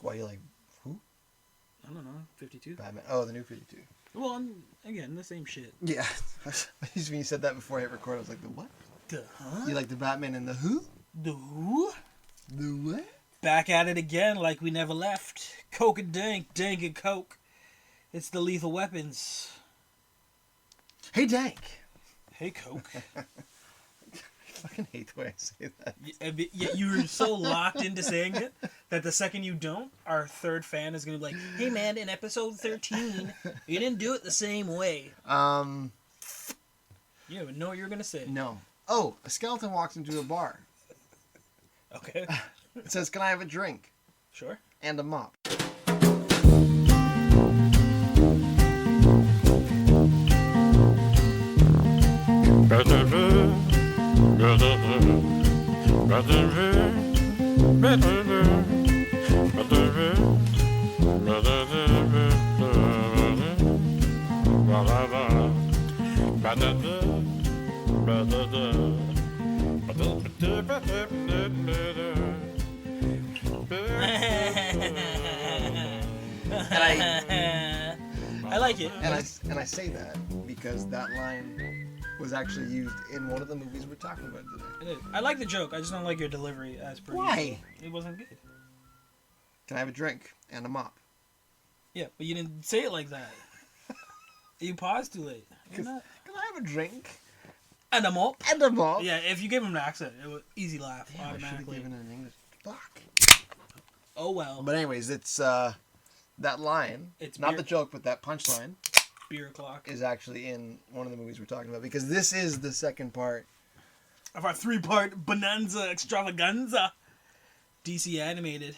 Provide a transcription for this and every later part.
Why you like who? I don't know. 52. Batman. Oh, the new 52. Well, again, the same shit. Yeah. When you said that before I hit record, I was like, the what? The huh? You like the Batman and the who? The who? The what? Back at it again like we never left. Coke and Dank, Dank and Coke. It's the Lethal Weapons. Hey, Dank. Hey, Coke. I fucking hate the way I say that. Yeah, you're so locked into saying it that the second you don't, our third fan is going to be like, hey, man, in episode 13, you didn't do it the same way. You don't know what you're going to say. No. Oh, a skeleton walks into a bar. Okay. It says, can I have a drink? Sure. And a mop. I like it. And I say that because that line was actually used in one of the movies we're talking about today. I like the joke. I just don't like your delivery as per Why? usual. It wasn't good. Can I have a drink and a mop? Yeah, but you didn't say it like that. You paused too late. Can I have a drink And a mop. and a mop? Yeah, if you gave him an accent, it was easy laugh Damn, I should have automatically. given it in English. Fuck. Oh well. But anyways, it's that line. It's not beer- the joke, but that punchline Beer o'clock. is actually in one of the movies we're talking about because this is the second part. Of our 3-part bonanza extravaganza. DC animated.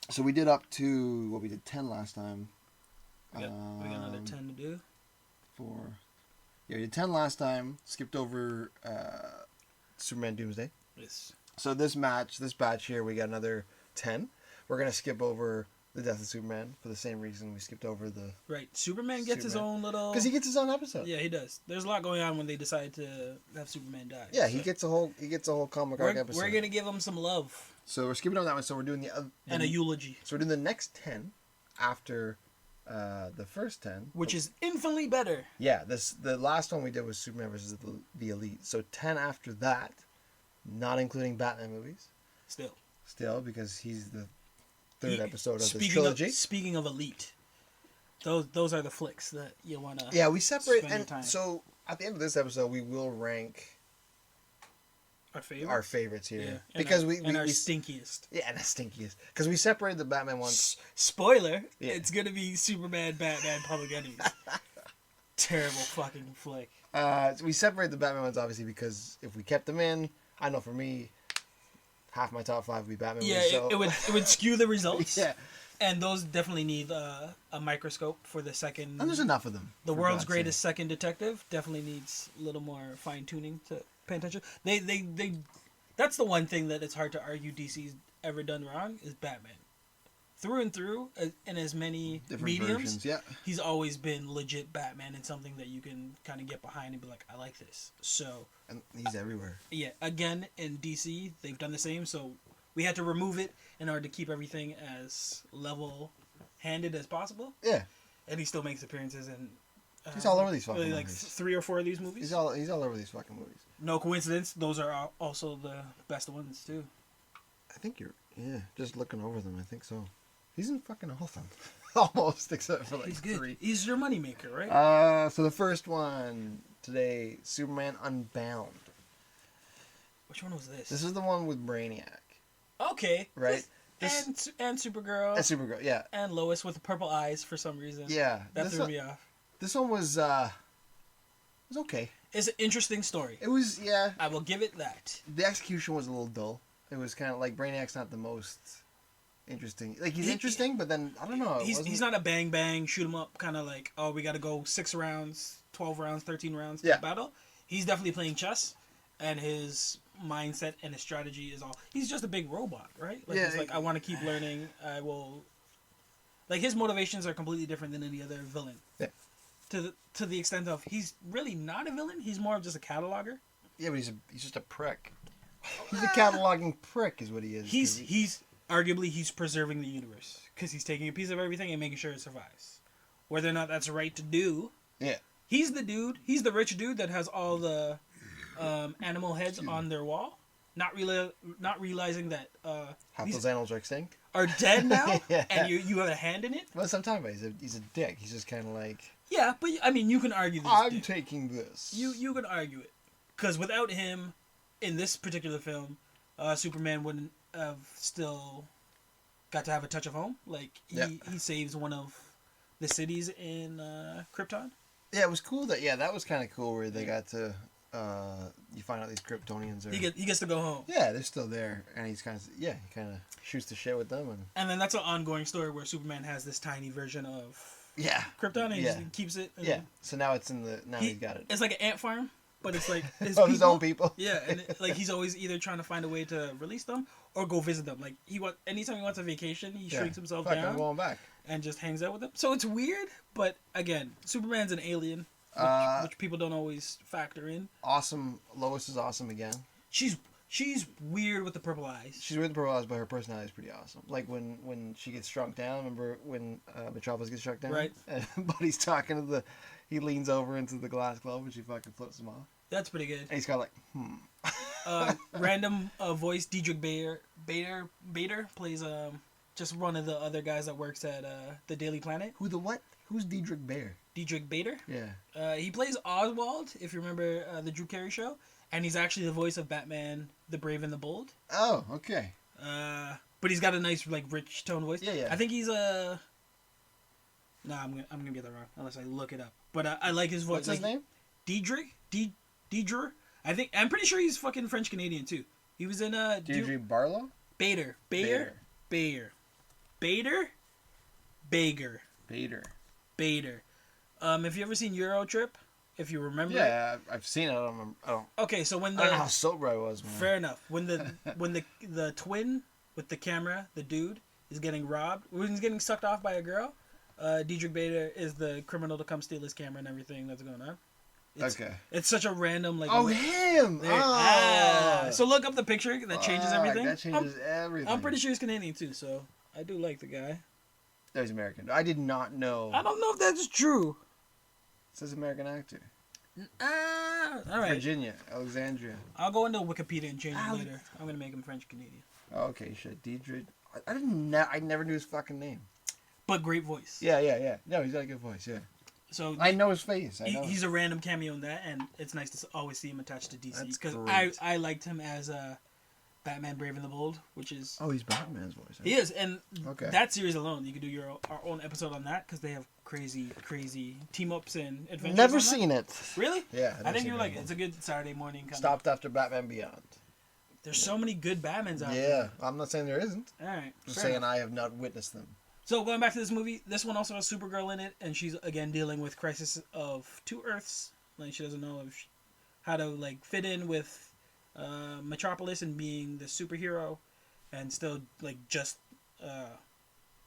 So we did up to what we did 10 last time. We got another 10 to do. 4. Yeah, we did 10 last time. Skipped over Superman Doomsday. Yes. So this batch here, we got another 10. We're gonna skip over the Death of Superman for the same reason we skipped over the. Right. Superman gets his own little. Because he gets his own episode. Yeah, he does. There's a lot going on when they decide to have Superman die. Yeah, so he gets a whole comic arc episode. We're gonna give him some love So we're skipping over that one. So we're doing the other. and a eulogy, So we're doing the next 10 after the first 10, which is infinitely better. Yeah, the last one we did was Superman versus the Elite. So 10 after that, not including Batman movies. Still, because he's the third episode of this trilogy. Speaking of Elite, those are the flicks that you want to. Yeah, we separate, spend your and time. so at the end of this episode, we will rank our favorites here, yeah. because our we stinkiest. Yeah, and the stinkiest, because we separated the Batman ones. Spoiler: Yeah. It's gonna be Superman, Batman, Public Enemies. Terrible fucking flick. We separated the Batman ones obviously because if we kept them in, I know for me, half my top 5 would be Batman Yeah, movies. So. it would skew the results. Yeah. And those definitely need a microscope for the second. And there's enough of them. The world's greatest second detective definitely needs a little more fine tuning to pay attention. They that's the one thing that it's hard to argue DC's ever done wrong is Batman. Through and through, in as many Different mediums, versions, yeah. he's always been legit Batman and something that you can kind of get behind and be like, I like this. So, And he's everywhere. yeah, again, in DC, they've done the same, so we had to remove it in order to keep everything as level-handed as possible. Yeah. And he still makes appearances in... He's all over these fucking like movies. 3 or 4 of these movies. He's all over these fucking movies. No coincidence, those are also the best ones, too. I think just looking over them, I think so. He's in fucking all of them. Almost, except for like He's good. 3. He's your moneymaker, right? So the first one today, Superman Unbound. Which one was this? This is the one with Brainiac. Okay. Right? And Supergirl. And Supergirl, yeah. And Lois with the purple eyes for some reason. Yeah. That threw me off. This one was okay. It's an interesting story. It was, yeah. I will give it that. The execution was a little dull. It was kind of like Brainiac's not the most interesting. Like, he's interesting, but then, I don't know. He's not a bang bang, shoot 'em up kind of like, oh, we got to go 6 rounds, 12 rounds, 13 rounds to battle. He's definitely playing chess, and his mindset and his strategy is all... He's just a big robot, right? Like, he's like, I want to keep learning. I will... Like, his motivations are completely different than any other villain. Yeah. To the extent of he's really not a villain. He's more of just a cataloger. Yeah, but he's just a prick. He's a cataloging prick is what he is. He's arguably he's preserving the universe because he's taking a piece of everything and making sure it survives. Whether or not that's right to do. Yeah. He's the dude. He's the rich dude that has all the animal heads on their wall. Not realizing that half those animals are extinct. Are dead now, yeah. And you have a hand in it. Well, sometimes he's a dick. He's just kind of like. Yeah, but I mean, you can argue this. I'm taking this. You can argue it, because without him, in this particular film, Superman wouldn't have still got to have a touch of home. Like he saves one of the cities in Krypton. Yeah, it was cool that was kind of cool where they got to. You find out these Kryptonians are. He gets to go home. Yeah, they're still there, and he kind of shoots the shit with them, and then that's an ongoing story where Superman has this tiny version of Krypton, and he just keeps it. So now it's he's got it. It's like an ant farm, but it's like his own people. Yeah, and he's always either trying to find a way to release them or go visit them. Like anytime he wants a vacation, he shrinks himself down. I'm going back. And just hangs out with them. So it's weird, but again, Superman's an alien. Which people don't always factor in. Awesome. Lois is awesome again. She's weird with the purple eyes. She's weird with the purple eyes, but her personality is pretty awesome. Like when she gets struck down. Remember when Metropolis gets struck down? Right. And Buddy's talking to he leans over into the glass globe and she fucking floats him off. That's pretty good. And he's kind of like, random voice, Diedrich Bader plays just one of the other guys that works at the Daily Planet. Who the what? Who's Diedrich Bader? Diedrich Bader? Yeah. He plays Oswald, if you remember the Drew Carey show. And he's actually the voice of Batman, the Brave and the Bold. Oh, okay. But he's got a nice, like, rich tone voice. Yeah. I think he's a... No, I'm gonna get that wrong, unless I look it up. But I like his voice. What's his name? Diedrich? I'm pretty sure he's fucking French-Canadian, too. He was in... Diedrich Barlow? Bader. Have you ever seen Euro Trip? If you remember. Yeah, I've seen it. I don't remember. Okay, so when I don't know how sober I was, man. Fair enough. When the twin with the camera, the dude, is getting robbed, when he's getting sucked off by a girl, Diedrich Bader is the criminal to come steal his camera and everything that's going on. It's such a random like. Oh, him! So look up the picture. That changes everything. That changes everything. I'm pretty sure he's Canadian too, so I do like the guy. No, he's American. I did not know. I don't know if that's true. It says American actor. All right. Virginia, Alexandria. I'll go into Wikipedia and change it later. I'm gonna make him French Canadian. Okay, shit. Diedrich. I never knew his fucking name. But great voice. Yeah. No, he's got a good voice. Yeah. So I know his face. He's a random cameo in that, and it's nice to always see him attached to DC because I liked him as Batman: Brave and the Bold, which is he's Batman's voice. He is, and that series alone, you could do our own episode on that because they have crazy team ups and adventures. Never seen it. Really? Yeah. I think you like it. It's a good Saturday morning. Stopped after Batman Beyond. There's so many good Batmans out there. Yeah, I'm not saying there isn't. All right. Just saying enough. I have not witnessed them. So going back to this movie, this one also has Supergirl in it, and she's again dealing with crisis of two Earths. Like she doesn't know how to like fit in with Metropolis and being the superhero, and still like just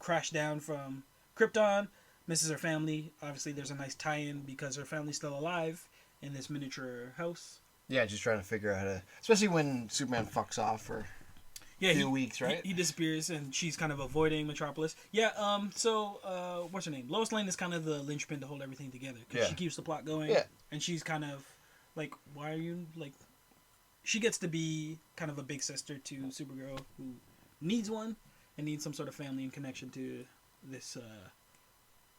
crash down from Krypton. Misses her family. Obviously, there's a nice tie-in because her family's still alive in this miniature house. Yeah, just trying to figure out how to, especially when Superman fucks off for a few weeks, right? He disappears, and she's kind of avoiding Metropolis. Yeah. So, what's her name? Lois Lane is kind of the linchpin to hold everything together because she keeps the plot going. Yeah. And she's kind of like, why are you like? She gets to be kind of a big sister to Supergirl, who needs one and needs some sort of family and connection to this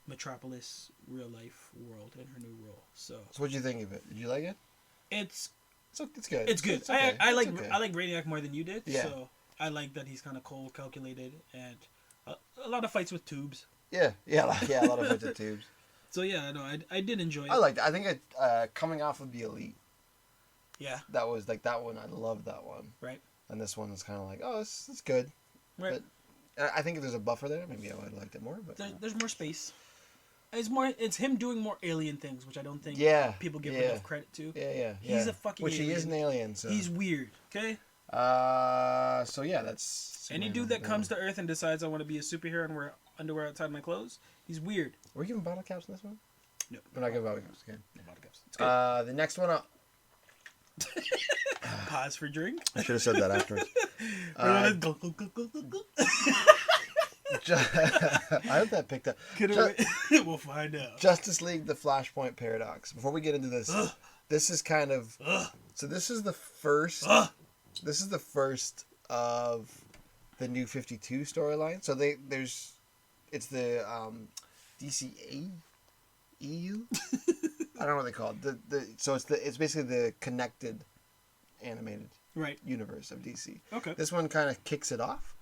Metropolis real life world in her new role. So what do you think of it? Did you like it? It's good. It's good. It's okay. I like Brainiac more than you did. Yeah. So I like that he's kind of cold, calculated, and a lot of fights with tubes. Yeah, a lot of fights with tubes. So yeah, no, I did enjoy it. I liked it. I think coming off of the Elite. Yeah. That was like that one. I loved that one. Right. And this one is kind of like, it's good. Right. But I think if there's a buffer there, maybe I would have liked it more. But there's more space. It's him doing more alien things, which I don't think people give enough credit to. Yeah. He's a fucking which alien. he is an alien, so he's weird. Okay. So yeah, that's any dude that comes to Earth and decides I want to be a superhero and wear underwear outside my clothes. He's weird. Are we giving bottle caps in this one? No. We're not giving bottle caps. Okay. No bottle caps. It's good. The next one up. Pause for drink. I should have said that afterwards. I hope that picked up. We'll find out. Justice League: The Flashpoint Paradox. Before we get into this, this is kind of so. This is the first. This is the first of the New 52 storyline. So it's the DCA EU. I don't know what they call it. So it's basically the connected animated universe of DC. Okay. This one kind of kicks it off.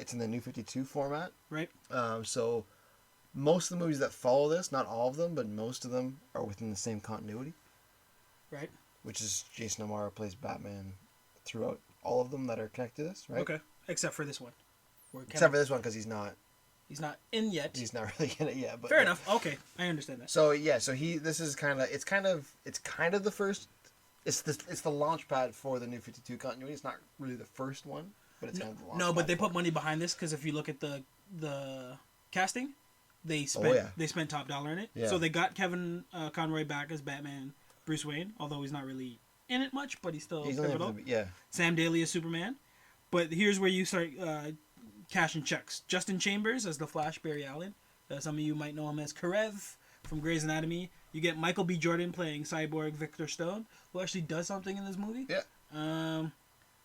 It's in the New 52 format. Right. So most of the movies that follow this, not all of them, but most of them are within the same continuity. Right. Which is Jason O'Mara plays Batman throughout all of them that are connected to this, right? Okay. Except for this one. Except for this one because he's not in yet. He's not really in it yet. But fair enough. Okay, I understand that. So yeah, this is kind of it's kind of the first. It's the launch pad for the New 52 continuity. It's not really the first one, but it's kind of the launch. No, but they put money behind this because if you look at the casting, they spent top dollar in it. Yeah. So they got Kevin Conroy back as Batman, Bruce Wayne, although he's not really in it much, but he's still pivotal. Yeah. Sam Daly as Superman, but here's where you start cashing checks. Justin Chambers as the Flash, Barry Allen. Some of you might know him as Karev from Grey's Anatomy. You get Michael B. Jordan playing Cyborg Victor Stone, who actually does something in this movie. Yeah.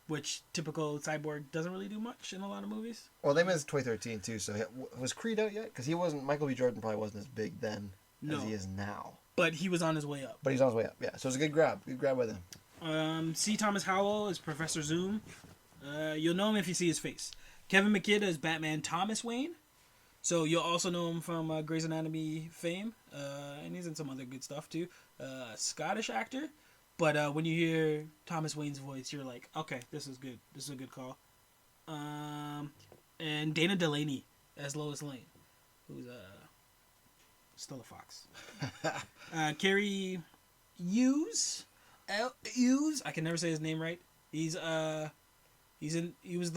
Which typical Cyborg doesn't really do much in a lot of movies. Well, they made it 2013 too. So was Creed out yet? Because Michael B. Jordan probably wasn't as big then as he is now. But he was on his way up. Yeah. So it's a good grab. Good grab by them. C. Thomas Howell is Professor Zoom. You'll know him if you see his face. Kevin McKidd is Batman Thomas Wayne. So you'll also know him from Grey's Anatomy fame. And he's in some other good stuff too. Scottish actor. But when you hear Thomas Wayne's voice, you're like, okay, this is good. This is a good call. And Dana Delaney as Lois Lane, who's still a fox. Carrie Hughes. I can never say his name right. He was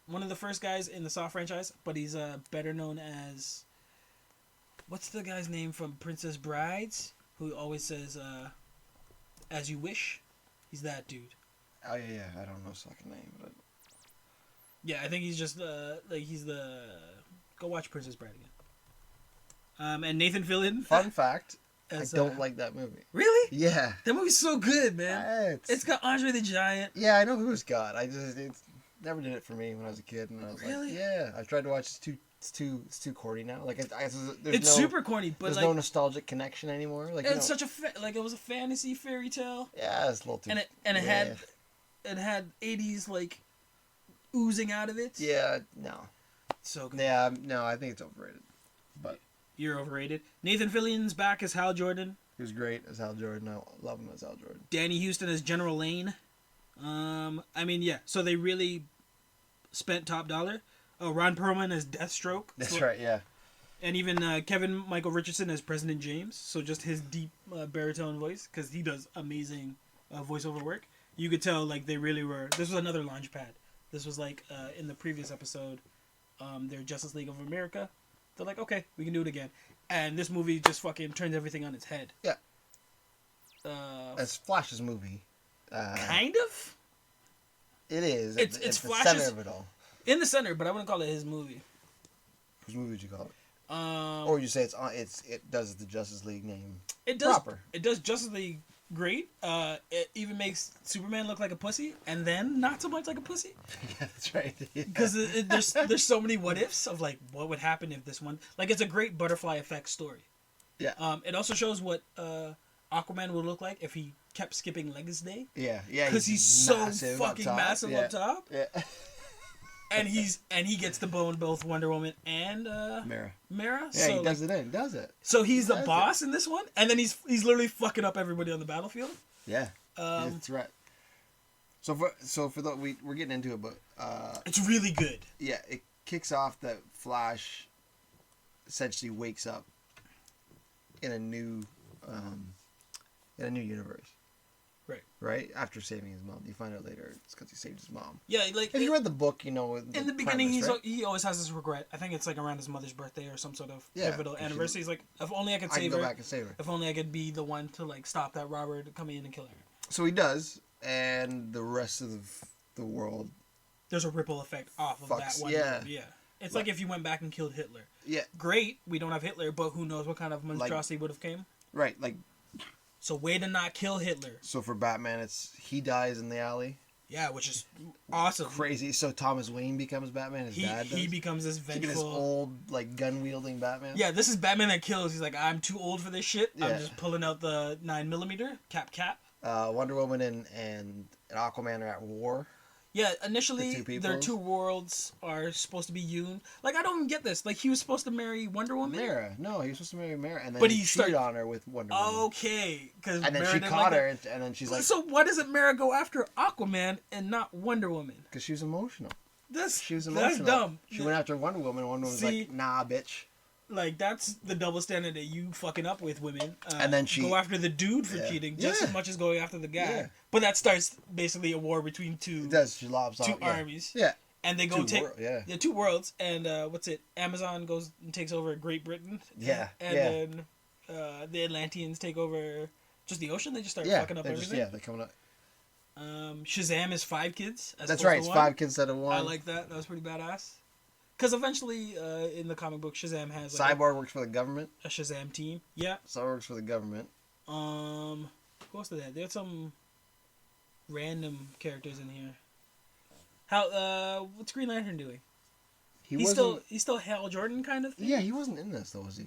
one of the first guys in the Saw franchise, but he's better known as, what's the guy's name from Princess Brides, who always says "As You Wish"? He's that dude. Oh yeah, I don't know his second name, but yeah, I think he's just he's the. Go watch Princess Bride again. And Nathan Fillion. Fun fact. I don't like that movie. Really? Yeah. That movie's so good, man. It's got Andre the Giant. Yeah, I know who it's got. It never did it for me when I was a kid, and I was like, yeah. I've tried to watch. It's too corny now. Like it's super corny, but there's no nostalgic connection anymore. Like it's such a it was a fantasy fairy tale. Yeah, it's a little too. And it had 80s like oozing out of it. Yeah, no. So good. Yeah, no, I think it's overrated. But you're overrated. Nathan Fillion's back as Hal Jordan. He was great as Hal Jordan. I love him as Hal Jordan. Danny Houston as General Lane. So they really spent top dollar. Oh, Ron Perlman as Deathstroke. That's right, yeah. And even Kevin Michael Richardson as President James. So just his deep baritone voice, because he does amazing voiceover work. You could tell like they really were. This was another launch pad. This was like in the previous episode, their Justice League of America. They're like, okay, we can do it again. And this movie just fucking turns everything on its head. Yeah. It's Flash's movie. Kind of? It is. It's the Flash's, center of it all. In the center, but I wouldn't call it his movie. Whose movie would you call it? Or would you say it does the Justice League name it does, proper? It does Justice League great. It even makes Superman look like a pussy, and then not so much like a pussy. Yeah, that's right. Because there's so many what ifs of like what would happen if this one, like, it's a great butterfly effect story. Yeah. It also shows what Aquaman would look like if he kept skipping Legs Day. Yeah. Because he's so fucking massive up top. Yeah. And he gets to bone both Wonder Woman and Mara. Yeah, so, he does it. So he's the boss in this one, and then he's literally fucking up everybody on the battlefield. Yeah. He's a threat. So we're getting into it, but it's really good. Yeah, it kicks off that Flash essentially wakes up in a new universe. Right? After saving his mom. You find out later it's because he saved his mom. Yeah, like... If you read the book, you know... In the beginning, he always has this regret. I think it's like around his mother's birthday or some sort of pivotal anniversary. He's like, if only I could save her. Go back and save her. If only I could be the one to like stop that robber to come in and kill her. So he does, and the rest of the world. There's a ripple effect off of that one. Yeah. It's like if you went back and killed Hitler. Yeah. Great, we don't have Hitler, but who knows what kind of monstrosity would have came. Right, like. So way to not kill Hitler. So for Batman, he dies in the alley. Yeah, which is awesome. Crazy. So Thomas Wayne becomes Batman. His dad does. He becomes this vengeful, this old like gun wielding Batman. Yeah, this is Batman that kills. He's like, I'm too old for this shit. Yeah. I'm just pulling out the 9mm cap. Wonder Woman and Aquaman are at war. Yeah, initially their two worlds are supposed to be hewn. Like, I don't even get this. Like, he was supposed to marry Wonder Woman? Mara. No, he was supposed to marry Mara, and then he cheated on her with Wonder Woman. Okay. And then Mara she caught her, and then she's like... So why doesn't Mara go after Aquaman and not Wonder Woman? Because she was emotional. She was emotional. That's dumb. She went after Wonder Woman, and Wonder Woman was like, nah, bitch. Like, that's the double standard that you fucking up with women. And then she... Go after the dude for cheating just as much as going after the guy. Yeah. But that starts basically a war between two... It does. She lobs two armies. Yeah. And they go two worlds. And, Amazon goes and takes over Great Britain. Yeah. And then the Atlanteans take over just the ocean. They just start fucking up everything. They're coming up. Shazam is 5 kids. That's right. It's 5 kids instead of 1. I like that. That was pretty badass. Because eventually, in the comic book, Shazam has... Like Cyborg works for the government. A Shazam team. Yeah. Cyborg works for the government. Who else did that? They had some random characters in here. What's Green Lantern doing? He's still Hal Jordan kind of thing? Yeah, he wasn't in this, though, was he?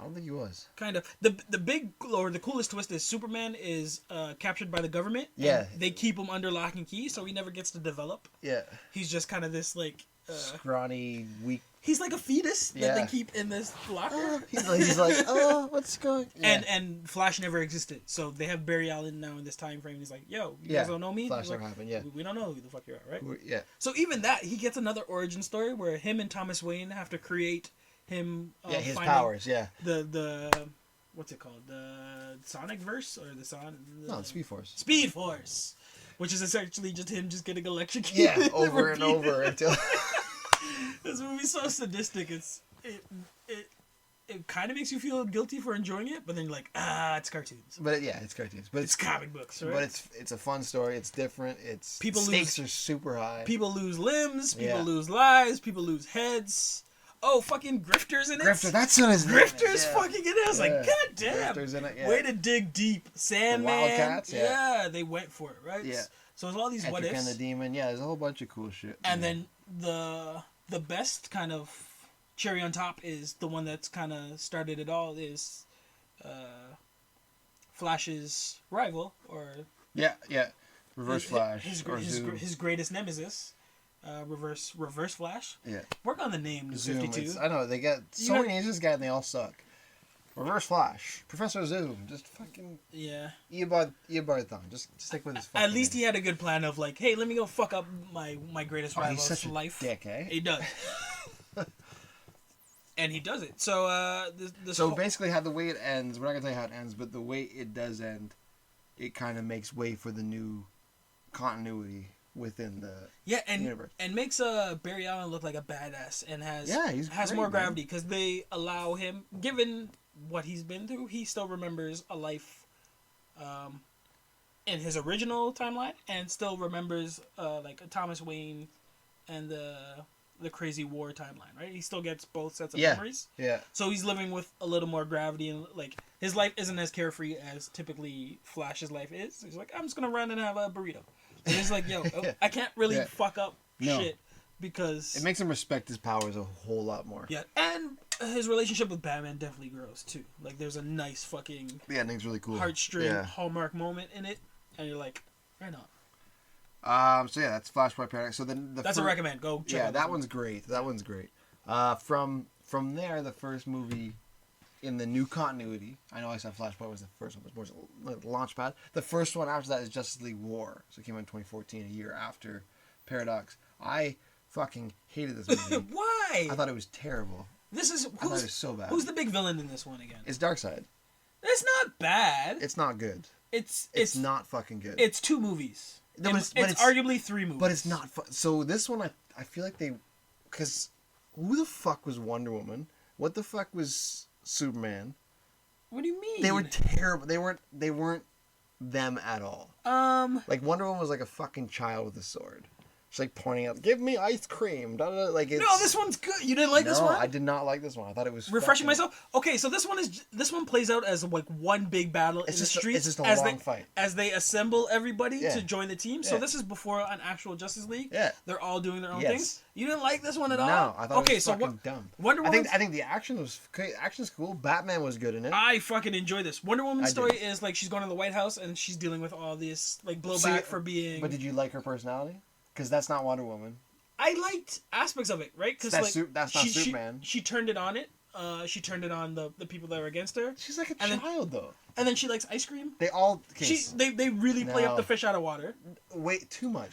I don't think he was. Kind of. The big, or the coolest twist is Superman is captured by the government. Yeah. They keep him under lock and key, so he never gets to develop. Yeah. He's just kind of this, like... scrawny, weak. He's like a fetus that they keep in this locker. He's like, oh, what's going? Yeah. And Flash never existed, so they have Barry Allen now in this time frame. He's like, yo, you guys don't know me. Flash never happened. Yeah, we don't know who the fuck you are, right? Yeah. So even that, he gets another origin story where him and Thomas Wayne have to create him. His powers. Yeah. The what's it called? The Sonic Verse or the Son? No, Speed Force. Speed Force, which is essentially just him just getting electrocuted. Yeah, over and over until. This movie's so sadistic. It kind of makes you feel guilty for enjoying it, but then you're like, it's cartoons. But it's cartoons. But it's comic books, right? But it's a fun story. It's different. Stakes are super high. People lose limbs. People lose lives. People lose heads. Oh, fucking Grifter's in it. Grifter, that's what his name is. Grifter's fucking in it. I was like, god damn. Grifter's in it. Yeah. Way to dig deep. Sandman. The Wildcats. Yeah, they went for it, right? Yeah. So there's all these what ifs. And the Demon. Yeah, there's a whole bunch of cool shit. And then the best kind of cherry on top is the one that's kind of started it all is Flash's rival or Reverse Flash his greatest nemesis, Reverse Flash. Yeah, work on the name. Zoom. 52. I know they got so many names. This guy and they all suck. Reverse Flash, Professor Zoom, just fucking Eobard-thon. Just stick with his. At least he had a good plan of like, hey, let me go fuck up my greatest rival's he's such life. A dick, eh? He does. And he does it. So basically, how the way it ends, we're not gonna tell you how it ends, but the way it does end, it kind of makes way for the new continuity within the universe. And makes Barry Allen look like a badass and has great, more gravity because they allow him, given what he's been through, he still remembers a life in his original timeline and still remembers like a Thomas Wayne and the crazy war timeline, right? He still gets both sets of memories. Yeah. So he's living with a little more gravity and like his life isn't as carefree as typically Flash's life is. He's like, I'm just gonna run and have a burrito. And he's like, yo, I can't really fuck up shit because it makes him respect his powers a whole lot more. Yeah, and his relationship with Batman definitely grows too. Like, there's a nice fucking the ending's really cool, heartstring hallmark moment in it, and you're like, right on. So that's Flashpoint Paradox. So then that's a recommend. Go check. Yeah, that one's great. That one's great. From there, the first movie in the new continuity. I know I said Flashpoint was the first one, but it was more like launch pad. The first one after that is Justice League War. So it came out in 2014, a year after Paradox. I fucking hated this movie. Why? I thought it was terrible. I thought it was so bad. Who's the big villain in this one again? It's Darkseid. It's not bad. It's not good. It's not fucking good. It's 2 movies. No, it's arguably 3 movies. But it's not so this one I feel like because who the fuck was Wonder Woman? What the fuck was Superman? What do you mean? They were terrible. They weren't them at all. Like Wonder Woman was like a fucking child with a sword. She's like pointing out, "Give me ice cream." Like it's... No, this one's good. You didn't like this one? No, I did not like this one. I thought it was refreshing myself. Okay, so this one plays out as like one big battle in the streets. It's just a long fight as they assemble everybody to join the team. So this is before an actual Justice League. Yeah, they're all doing their own things. You didn't like this one at all? No, I thought it was fucking dumb. Wonder Woman. I think the action was action's cool. Batman was good in it. I fucking enjoy this. Wonder Woman's story is like she's going to the White House and she's dealing with all this like blowback for being. But did you like her personality? Because that's not Wonder Woman. I liked aspects of it, right? Because that's not Superman. She turned it on. She turned it on the people that were against her. She's like a child, though. And then she likes ice cream. They all. They really play up the fish out of water. Wait, too much.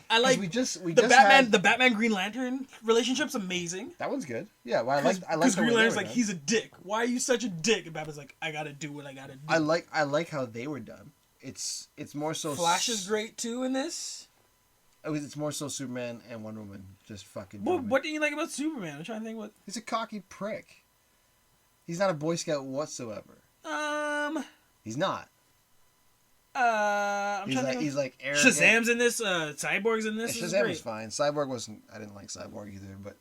I like the Batman Green Lantern relationship's amazing. That one's good. Yeah, well, I like because Green Lantern's like he's a dick. Why are you such a dick? And Batman's like, I gotta do what I gotta do. I like how they were done. It's more so. Flash is great too in this. It's more so Superman and Wonder Woman just fucking. Well, what do you like about Superman? I'm trying to think what. He's a cocky prick. He's not a Boy Scout whatsoever. He's not. He's like arrogant. Shazam's in this. Cyborg's in this. Shazam was fine. Cyborg wasn't. I didn't like Cyborg either, but.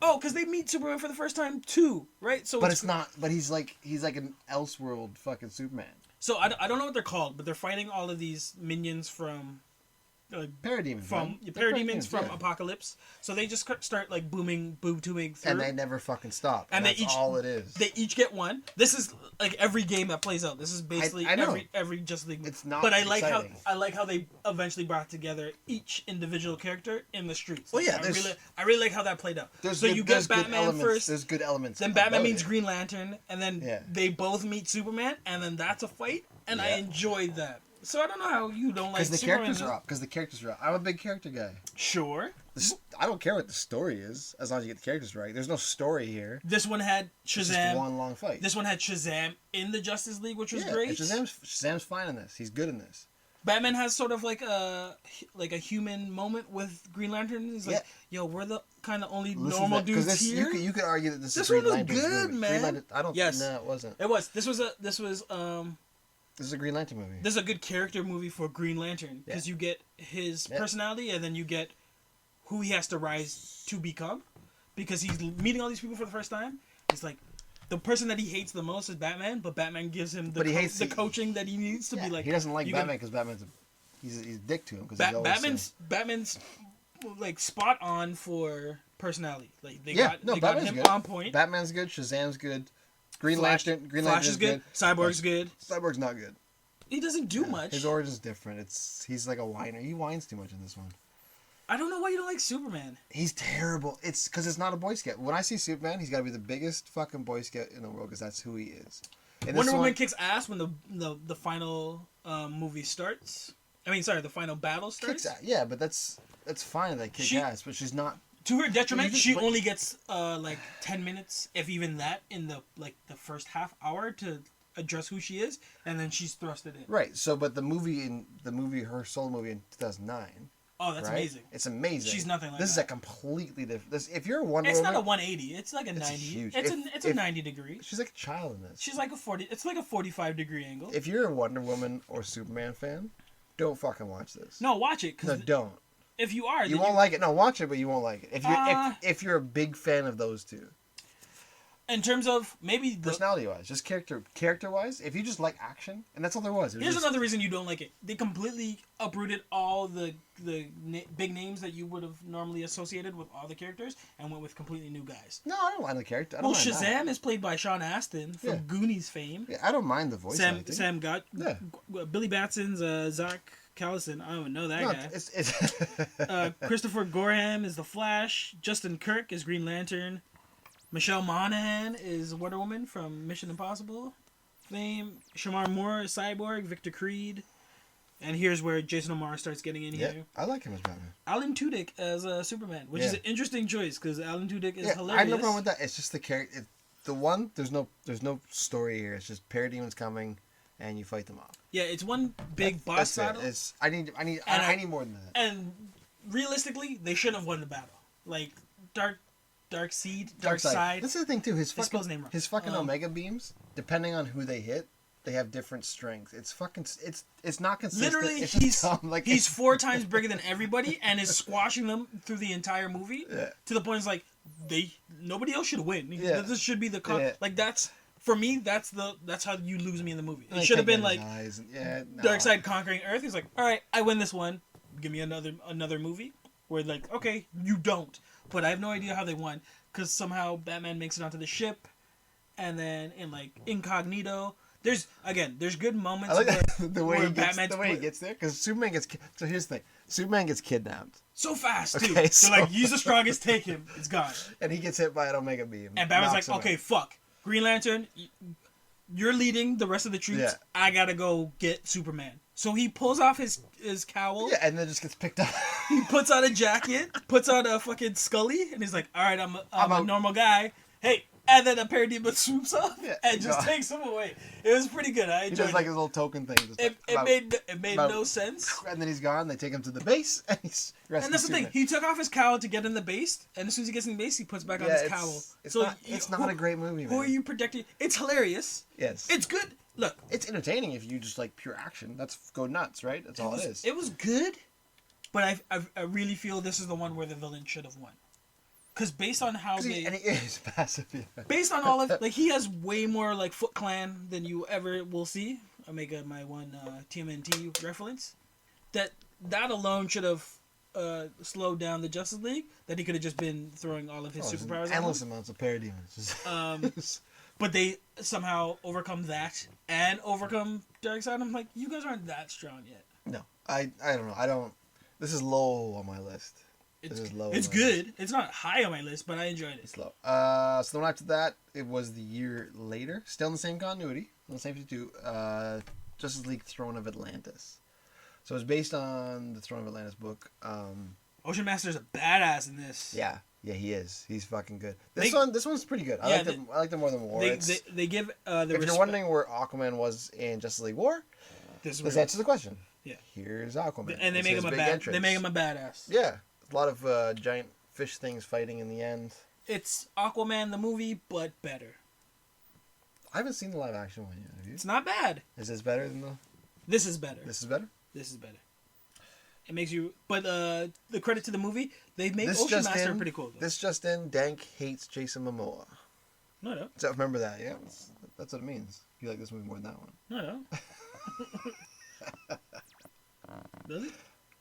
Oh, because they meet Superman for the first time too, right? So. But it's not. But he's like an Elseworld fucking Superman. So I don't know what they're called, but they're fighting all of these minions from. Parademons from Apocalypse. So they just start like boob tubing through, and they never fucking stop. And that's all it is. They each get one. This is like every game that plays out. This is basically every Justice League. It's not. But exciting. I like how they eventually brought together each individual character in the streets. Well, yeah, I really like how that played out. You get Batman first. There's good elements. Then Batman meets Green Lantern, and then they both meet Superman, and then that's a fight, and I enjoyed that. So I don't know how you don't like Superman. Because the characters are up. I'm a big character guy. Sure. I don't care what the story is, as long as you get the characters right. There's no story here. This one had Shazam. It's just one long fight. This one had Shazam in the Justice League, which was great. Shazam's fine in this. He's good in this. Batman has sort of like a human moment with Green Lantern. He's like, yo, we're the kind of only normal dudes here. You could argue that this is Green Lantern's good, movie. Man. I don't. Yes. No, it wasn't. It was. This is a Green Lantern movie. This is a good character movie for Green Lantern because you get his personality and then you get who he has to rise to become because he's meeting all these people for the first time. He's like the person that he hates the most is Batman, but Batman gives him the coaching that he needs to be like. He doesn't like Batman because Batman's he's a dick to him because Batman's like spot on for personality. Like they got him good. on point. Batman's good. Shazam's good. Green Lantern is good. Cyborg's good. Cyborg's not good. He doesn't do much. His origin's different. He's like a whiner. He whines too much in this one. I don't know why you don't like Superman. He's terrible. It's because it's not a Boy Scout. When I see Superman, he's got to be the biggest fucking Boy Scout in the world because that's who he is. Wonder Woman kicks ass when the final movie starts. The final battle starts. Yeah, but that's fine. They kick ass, but she's not. To her detriment, she only gets like 10 minutes, if even that, in the first half hour to address who she is, and then she's thrusted in. Right. So, but her solo movie in 2009. Oh, that's amazing. It's amazing. She's nothing like that. This is a completely different. If you're a Wonder Woman, it's not a 180. It's like a 90. Huge. It's a 90 degree. She's like a child in this. She's like a 40. It's like a 45 degree angle. If you're a Wonder Woman or Superman fan, don't fucking watch this. No, watch it. No, don't. If you are, you won't like it. No, watch it, but you won't like it. If you're a big fan of those two. In terms of maybe personality-wise, just character-wise, if you just like action, and that's all there was. Here's another reason you don't like it. They completely uprooted all the big names that you would have normally associated with all the characters and went with completely new guys. No, I don't mind the character. Shazam is played by Sean Astin from Goonies fame. Yeah, I don't mind the voice acting. Sam got Billy Batson's Zach Callison. I don't even know that guy. It's Christopher Gorham is the Flash. Justin Kirk is Green Lantern. Michelle Monaghan is Wonder Woman from Mission Impossible fame. Shamar Moore is Cyborg. Victor Creed. And here's where Jason O'Mara starts getting in here. I like him as Batman. Alan Tudyk as Superman, which is an interesting choice because Alan Tudyk is hilarious. I have no problem with that. It's just the character. There's no story here. It's just parademons coming, and you fight them off. Yeah, it's one big boss battle. I need more than that. And realistically, they shouldn't have won the battle. Like Darkseid. That's the thing too. His fucking name wrong. His fucking Omega beams, depending on who they hit, They have different strengths. It's fucking. It's not consistent. Literally, it's just dumb. Like, he's 4 times bigger than everybody and is squashing them through the entire movie. Yeah. To the point it's like nobody else should win. Yeah. This should be the like that's for me. That's how you lose me in the movie. And it should have been like Darkseid conquering Earth. He's like, all right, I win this one. Give me another movie where like, okay, you don't. But I have no idea how they won because somehow Batman makes it onto the ship, and then in like incognito. There's good moments. I like the way he gets there, because Superman gets. So here's the thing: Superman gets kidnapped so fast too. Okay, so like, use the strongest, take him. It's gone. And he gets hit by an Omega beam. And Batman's like, okay, fuck, Green Lantern, you're leading the rest of the troops. Yeah. I gotta go get Superman. So he pulls off his cowl. Yeah, and then just gets picked up. He puts on a jacket, puts on a fucking Scully, and he's like, all right, I'm a normal guy. Hey. And then a parademon swoops up and just takes him away. It was pretty good. I enjoyed it. He does like his little token thing. It made no sense. And then he's gone. They take him to the base, and he's rescued. And that's the thing. He took off his cowl to get in the base, and as soon as he gets in the base, he puts back on his cowl. It's not a great movie, man. Who are you protecting? It's hilarious. Yes. It's good. Look. It's entertaining if you just like pure action. That's go nuts, right? That's all it is. It was good, but I really feel this is the one where the villain should have won. Because based on how and he is passive. Yeah. Based on all of like he has way more like Foot Clan than you ever will see. I'll make my one TMNT reference. That alone should have slowed down the Justice League. That he could have just been throwing all of his superpowers. Endless amounts of parademons. But they somehow overcome that and overcome Darkseid. I'm like, you guys aren't that strong yet. No, I don't know. This is low on my list. It's good. It's not high on my list, but I enjoyed it. It's low. So the one after that, it was the year later, still in the same continuity, on the same 52, Justice League Throne of Atlantis. So it's based on the Throne of Atlantis book. Ocean Master's a badass in this. Yeah, he is. He's fucking good. This one's pretty good. I like them more than War. They give if you're wondering where Aquaman was in Justice League War, this answers the question. Yeah. Here's Aquaman. And they make him a badass. Yeah. A lot of giant fish things fighting in the end. It's Aquaman the movie, but better. I haven't seen the live action one yet. Have you? It's not bad. Is this better than the? This is better. This is better. This is better. It makes you, but the credit to the movie, they make Ocean Master pretty cool. Though. This just in: Dank hates Jason Momoa. No. So remember that? Yeah, that's what it means. You like this movie more than that one? No. Does it?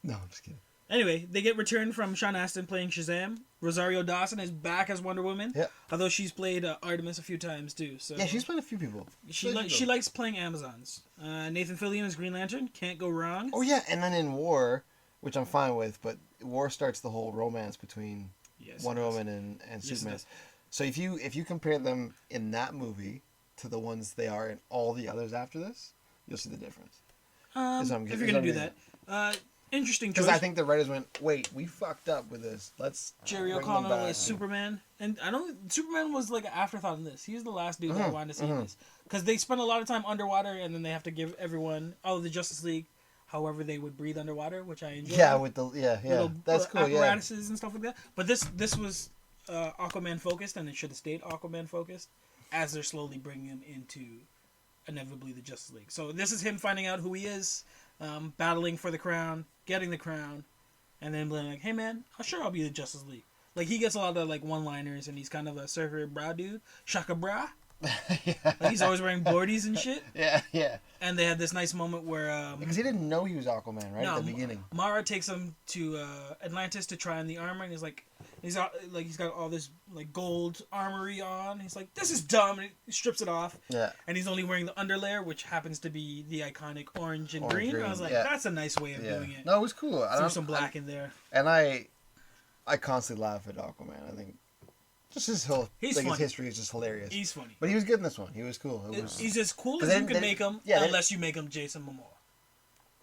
No, I'm just kidding. Anyway, they get returned from Sean Astin playing Shazam. Rosario Dawson is back as Wonder Woman. Yeah. Although she's played Artemis a few times too. So yeah, she's played a few people. She likes playing Amazons. Nathan Fillion is Green Lantern. Can't go wrong. Oh yeah, and then in War, which I'm fine with, but War starts the whole romance between Wonder Woman and Superman. So if you compare them in that movie to the ones they are in all the others after this, you'll see the difference. If you're gonna do that. Interesting choice. Because I think the writers went, wait, we fucked up with this. Let's Jerry O'Connell as Superman. And I don't... Superman was like an afterthought in this. He was the last dude that I wanted to see in this. Because they spend a lot of time underwater, and then they have to give everyone, all of the Justice League, however they would breathe underwater, which I enjoy. Yeah, with the... Yeah. Little, that's cool, apparatuses and stuff like that. But this was Aquaman focused, and it should have stayed Aquaman focused, as they're slowly bringing him into, inevitably, the Justice League. So this is him finding out who he is, battling for the crown, getting the crown, and then being like, hey man, I'll be the Justice League. Like, he gets a lot of like one-liners, and he's kind of a surfer bra dude. Shaka bra. Yeah. Like, he's always wearing boardies and shit. Yeah. And they had this nice moment where... because he didn't know he was Aquaman, right? At the beginning. Mara takes him to Atlantis to try on the armor, and he's like... He's got all this like gold armory on. He's like, this is dumb. And he strips it off. Yeah. And he's only wearing the underlayer, which happens to be the iconic orange and green. I was like, that's a nice way of doing it. No, it was cool. Threw some black in there. And I constantly laugh at Aquaman. I think just his whole his history is just hilarious. He's funny. But he was good in this one. He was cool. He's as cool as you can make him, unless you make him Jason Momoa.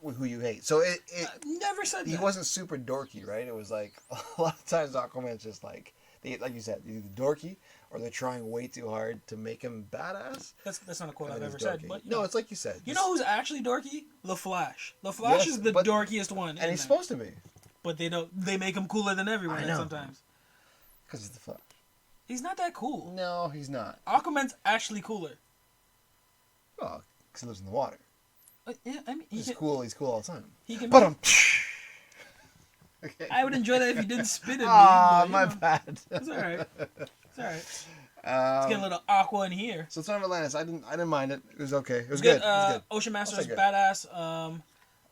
Who you hate. So it never said that. He wasn't super dorky, right? It was like a lot of times Aquaman's just like like you said, either dorky or they're trying way too hard to make him badass. That's not a quote I've ever said. But no, it's like you said. You know who's actually dorky? The Flash. The Flash is the dorkiest one. And he's supposed to be. But they don't. They make him cooler than everyone sometimes. Because he's the Flash. He's not that cool. No, he's not. Aquaman's actually cooler. Oh, because he lives in the water. Yeah, I mean, He's cool. He's cool all the time. He can. But okay. I would enjoy that if you didn't spit at me. Ah, but, my bad. It's all right. It's all right. It's getting a little aqua in here. So Son of Atlantis, I didn't mind it. It was okay. It was good. good. It was good. Ocean Master is badass.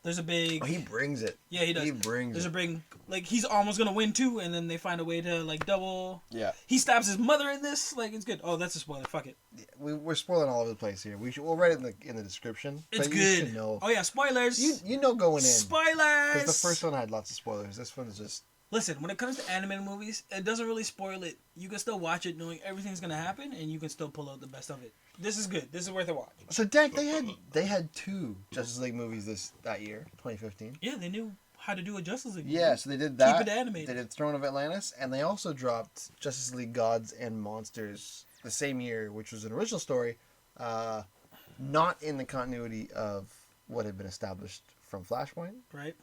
There's a big. Oh, he brings it. Yeah, he does. He brings There's it. a big, like, he's almost gonna win too, and then they find a way to like double. Yeah. He stabs his mother in this. Like, it's good. Oh, that's a spoiler. Fuck it. Yeah, we're spoiling all over the place here. We'll write it in the description. It's but good. You should know. Oh yeah, spoilers. You know going in. Spoilers. Because the first one had lots of spoilers. This one's just. Listen, when it comes to animated movies, it doesn't really spoil it. You can still watch it knowing everything's gonna happen, and you can still pull out the best of it. This is good. This is worth a watch. So, Dak, they had 2 Justice League movies that year, 2015. Yeah, they knew how to do a Justice League. Yeah, so they did that. Keep it animated. They did Throne of Atlantis, and they also dropped Justice League Gods and Monsters the same year, which was an original story, not in the continuity of what had been established from Flashpoint. Right.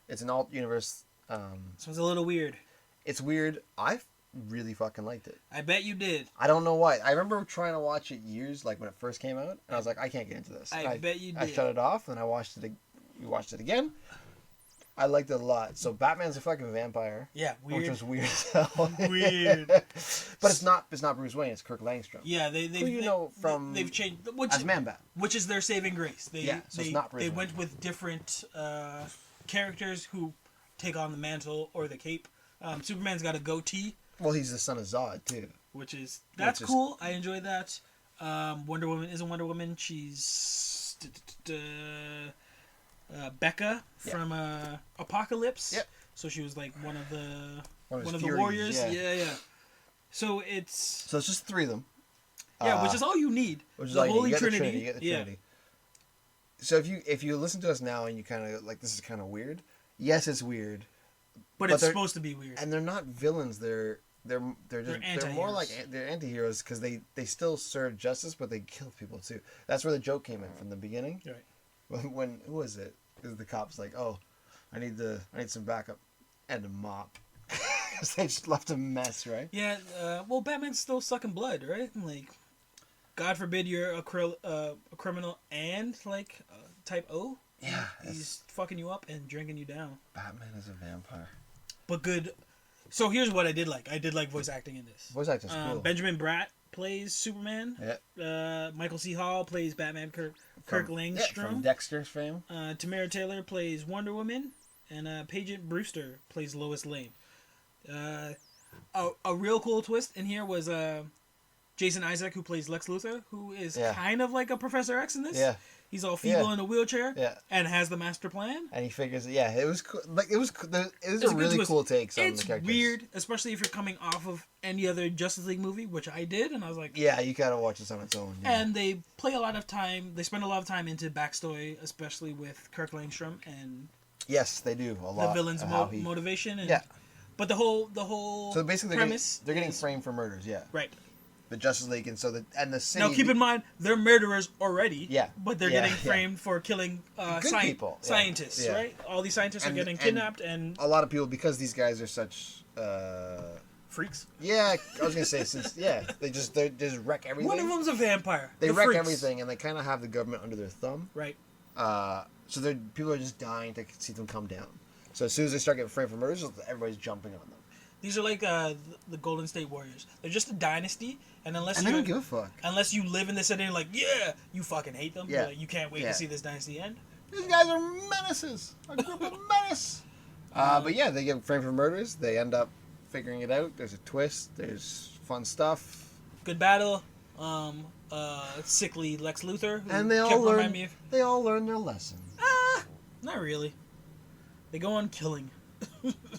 It's an alt universe. So it's a little weird. It's weird. I really fucking liked it. I bet you did. I don't know why. I remember trying to watch it years, like when it first came out, and I was like, I can't get into this. I bet you did. I shut it off, and I watched it. We watched it again. I liked it a lot. So Batman's a fucking vampire. Yeah, weird. Which was weird as hell. Weird. But it's not Bruce Wayne. It's Kirk Langstrom. Yeah, who know from they've changed as Man-Bat. which is their saving grace. So it's not Bruce they Wayne. went with different characters who take on the mantle or the cape. Superman's got a goatee. Well, he's the son of Zod too. That's cool. I enjoy that. Wonder Woman isn't Wonder Woman. She's Becca from Apocalypse. Yep. So she was like one of the Furies, warriors. Yeah. Yeah. So it's just 3 of them. which is all you need. Which is the all Holy you get Trinity. You get the Trinity. So if you listen to us now and you kind of like this is kind of weird. Yes, it's weird. But it's supposed to be weird. And they're not villains. They're more like they're anti-heroes because they still serve justice, but they kill people too. That's where the joke came in from the beginning. Right. When who was it? It was the cops like, oh, I need some backup and a mop. Because they just left a mess, right? Yeah. Well, Batman's still sucking blood, right? Like, God forbid you're a criminal and like type O. Yeah. He's fucking you up and drinking you down. Batman is a vampire. But good. So here's what I did like. I did like voice acting in this. Voice acting's cool. Benjamin Bratt plays Superman. Yeah. Michael C. Hall plays Batman. Kirk Langstrom. Yeah, from Dexter's fame. Tamara Taylor plays Wonder Woman. And Paget Brewster plays Lois Lane. A real cool twist in here was Jason Isaac, who plays Lex Luthor, who is kind of like a Professor X in this. Yeah. He's all feeble in a wheelchair. Yeah. And has the master plan. And he figures, it was cool. Like it was a really cool take on the characters. It's weird, especially if you're coming off of any other Justice League movie, which I did, and I was like, yeah, you gotta watch this on its own. Yeah. And they spend a lot of time into backstory, especially with Kirk Langstrom and yes, they do a lot. The villain's motivation, and but the whole so basically premise they're getting framed for murders, right. The Justice League and the city. Now keep in mind they're murderers already. Yeah. But they're getting framed for killing people. Scientists, right? All these scientists are getting kidnapped and a lot of people because these guys are such freaks. Yeah, I was gonna say they just wreck everything. One of them's a vampire. They wreck everything and they kind of have the government under their thumb. Right. So people are just dying to see them come down. So as soon as they start getting framed for murders, everybody's jumping on them. These are like the Golden State Warriors. They're just a dynasty, and unless you don't give a fuck. Unless you live in this city, and you're like, you fucking hate them. Yeah. Like, you can't wait to see this dynasty end. These guys are menaces. A group of menace. But yeah, they get framed for murders. They end up figuring it out. There's a twist. There's fun stuff. Good battle. Sickly Lex Luthor. And they all learn their lesson. Not really. They go on killing.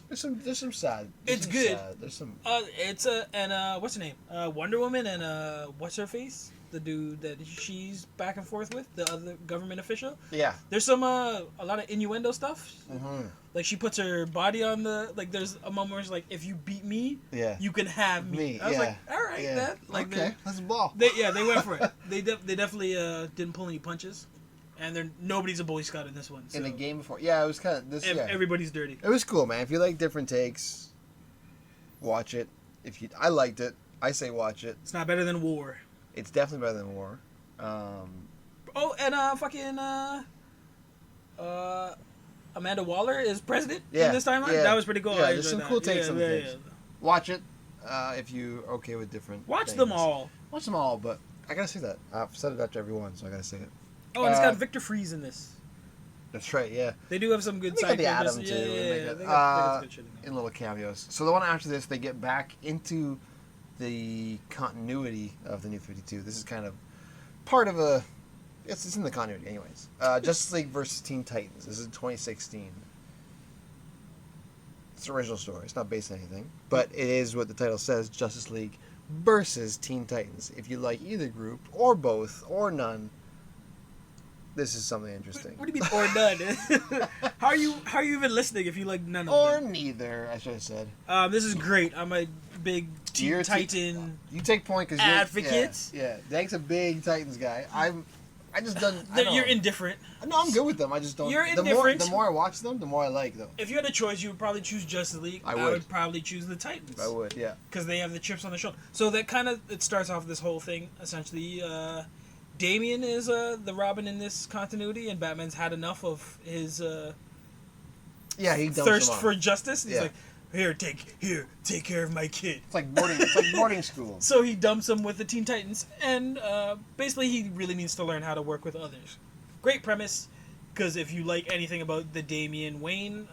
There's some sad. It's good. There's some. What's her name? Wonder Woman and what's her face? The dude that she's back and forth with, the other government official. Yeah. There's some a lot of innuendo stuff. Mm-hmm. Like she puts her body on the there's a moment where she's like, if you beat me, you can have me. I was like, all right, then. Like, okay, let's ball. They went for it. They definitely didn't pull any punches. And nobody's a Boy Scout in this one. So. In the game before, it was kind of this. Everybody's dirty. It was cool, man. If you like different takes, watch it. I liked it. I say watch it. It's not better than War. It's definitely better than War. Oh, and Amanda Waller is president in this timeline. Yeah. That was pretty cool. Yeah, there's some cool takes on things. Yeah. Watch it if you're okay with different. Watch things. them all. Watch them all, but I gotta say that I've said it after every one, so I gotta say it. Oh, and it's got Victor Freeze in this. That's right. Yeah. They do have some good side characters. characters. Adam too. Yeah. They They got some good shit in little cameos. So the one after this, they get back into the continuity of the New 52. This is kind of part of a. It's in the continuity, anyways. Justice League versus Teen Titans. This is 2016. It's an original story. It's not based on anything, but it is what the title says: Justice League versus Teen Titans. If you like either group or both or none, this is something interesting. What do you mean or none? How are you even listening if you like none of or them? neither, I should have said. This is great. I'm a big Teen Titan. You take point because advocate. Yeah, Dank's a big Titans guy. I just don't. You're indifferent. No, I'm good with them. I just don't. You're indifferent. The more I watch them, the more I like them. If you had a choice, you would probably choose Justice League. I would probably choose the Titans. I would, yeah. Because they have the chips on the shoulder. So that kind of it starts off this whole thing. Essentially, Damian is the Robin in this continuity, and Batman's had enough of his he thirst for justice. And he's like, Here, take care of my kid. It's like boarding school. So he dumps him with the Teen Titans, and basically he really needs to learn how to work with others. Great premise, because if you like anything about the Damian Wayne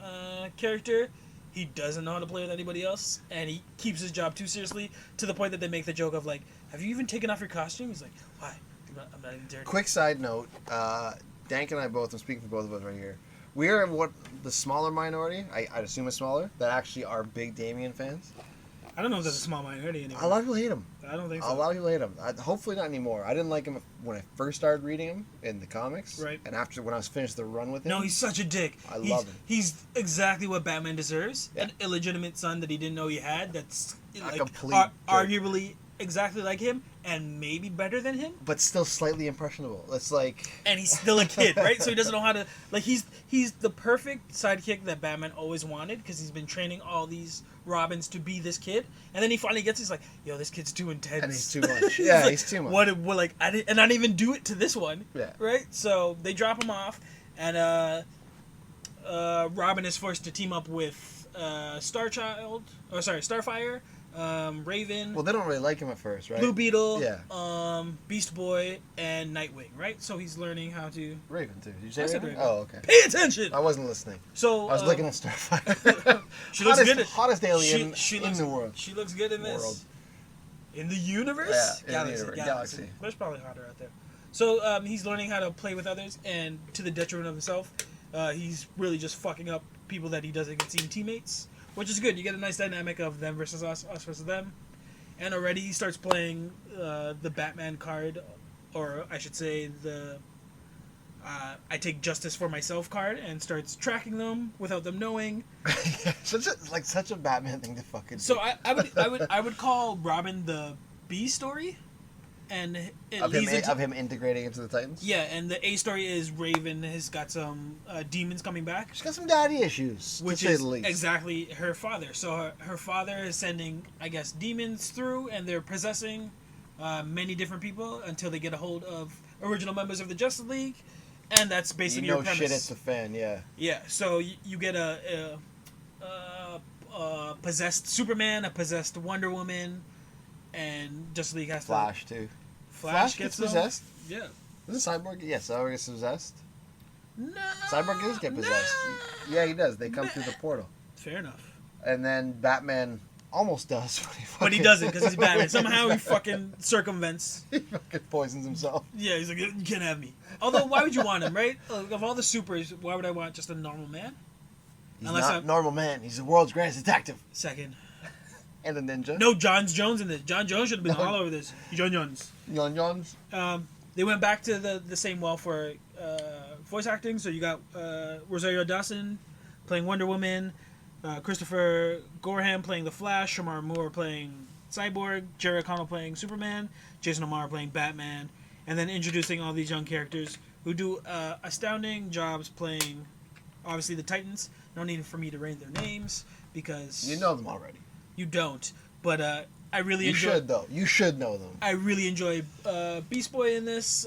character, he doesn't know how to play with anybody else, and he keeps his job too seriously to the point that they make the joke of like, have you even taken off your costume? He's like, why? I'm not even dirty. Quick side note, Dank and I both, I'm speaking for both of us right here, we are the smaller minority, I'd assume it's smaller, that actually are big Damian fans. I don't know if that's a small minority anymore. A lot of people hate him. I don't think so. A lot of people hate him. Hopefully not anymore. I didn't like him when I first started reading him in the comics. Right. And after when I was finished the run with him. No, he's such a dick. I love him. He's exactly what Batman deserves. Yeah. An illegitimate son that he didn't know he had. That's like complete arguably exactly like him, and maybe better than him. But still slightly impressionable. It's like. And he's still a kid, right? So he doesn't know how to like. He's the perfect sidekick that Batman always wanted because he's been training all these Robins to be this kid, and then he finally gets. He's like, "Yo, this kid's too intense." And he's too much. Yeah, like, he's too much. What like I didn't even do it to this one. Yeah. Right. So they drop him off, and Robin is forced to team up with Starfire, Raven. Well, they don't really like him at first, right? Blue Beetle, Yeah. Beast Boy, and Nightwing, right? So he's learning how to... Raven, too. Did you say I said Raven? Raven. Oh, okay. Pay attention! I wasn't listening. So I was looking at Starfire. She looks good. Hottest alien in the world. She looks good in this. World. In the universe? Yeah, Galaxy. There's probably hotter out there. So he's learning how to play with others, and to the detriment of himself, he's really just fucking up people that he doesn't consider teammates, which is good. You get a nice dynamic of them versus us versus them. And already he starts playing the Batman card, or I should say the I take justice for myself card, and starts tracking them without them knowing. such a Batman thing to fucking. So I would call Robin the B story, and it of leads into him integrating into the Titans. Yeah, and the A story is Raven has got some demons coming back. She's got some daddy issues, which to say is the least. exactly her father. So her father is sending, I guess, demons through, and they're possessing many different people until they get a hold of original members of the Justice League, and that's basically your premise. Shit, it's a fan, yeah. Yeah, so you get a possessed Superman, a possessed Wonder Woman, and Justice League has Flash to... too. Flash gets them? possessed? Yeah. Isn't Cyborg? Yeah, Cyborg gets possessed. No. Cyborg does get possessed. No. Yeah, he does. They come through the portal. Fair enough. And then Batman almost does. But he doesn't because he's Batman. Somehow he fucking circumvents. He fucking poisons himself. Yeah, he's like, you can't have me. Although, why would you want him, right? Of all the supers, why would I want just a normal man? He's not a normal man. He's the world's greatest detective. Second. And a ninja. No, John Jones in this. John Jones should have been all over this. John Jones. John Jones. They went back to the same well for voice acting. So you got Rosario Dawson playing Wonder Woman, Christopher Gorham playing The Flash, Shamar Moore playing Cyborg, Jerry O'Connell playing Superman, Jason O'Mara playing Batman, and then introducing all these young characters who do astounding jobs playing, obviously, the Titans. No need for me to read their names because... You know them already. You don't. But I really you enjoy. should though. You should know them. I really enjoy Beast Boy in this,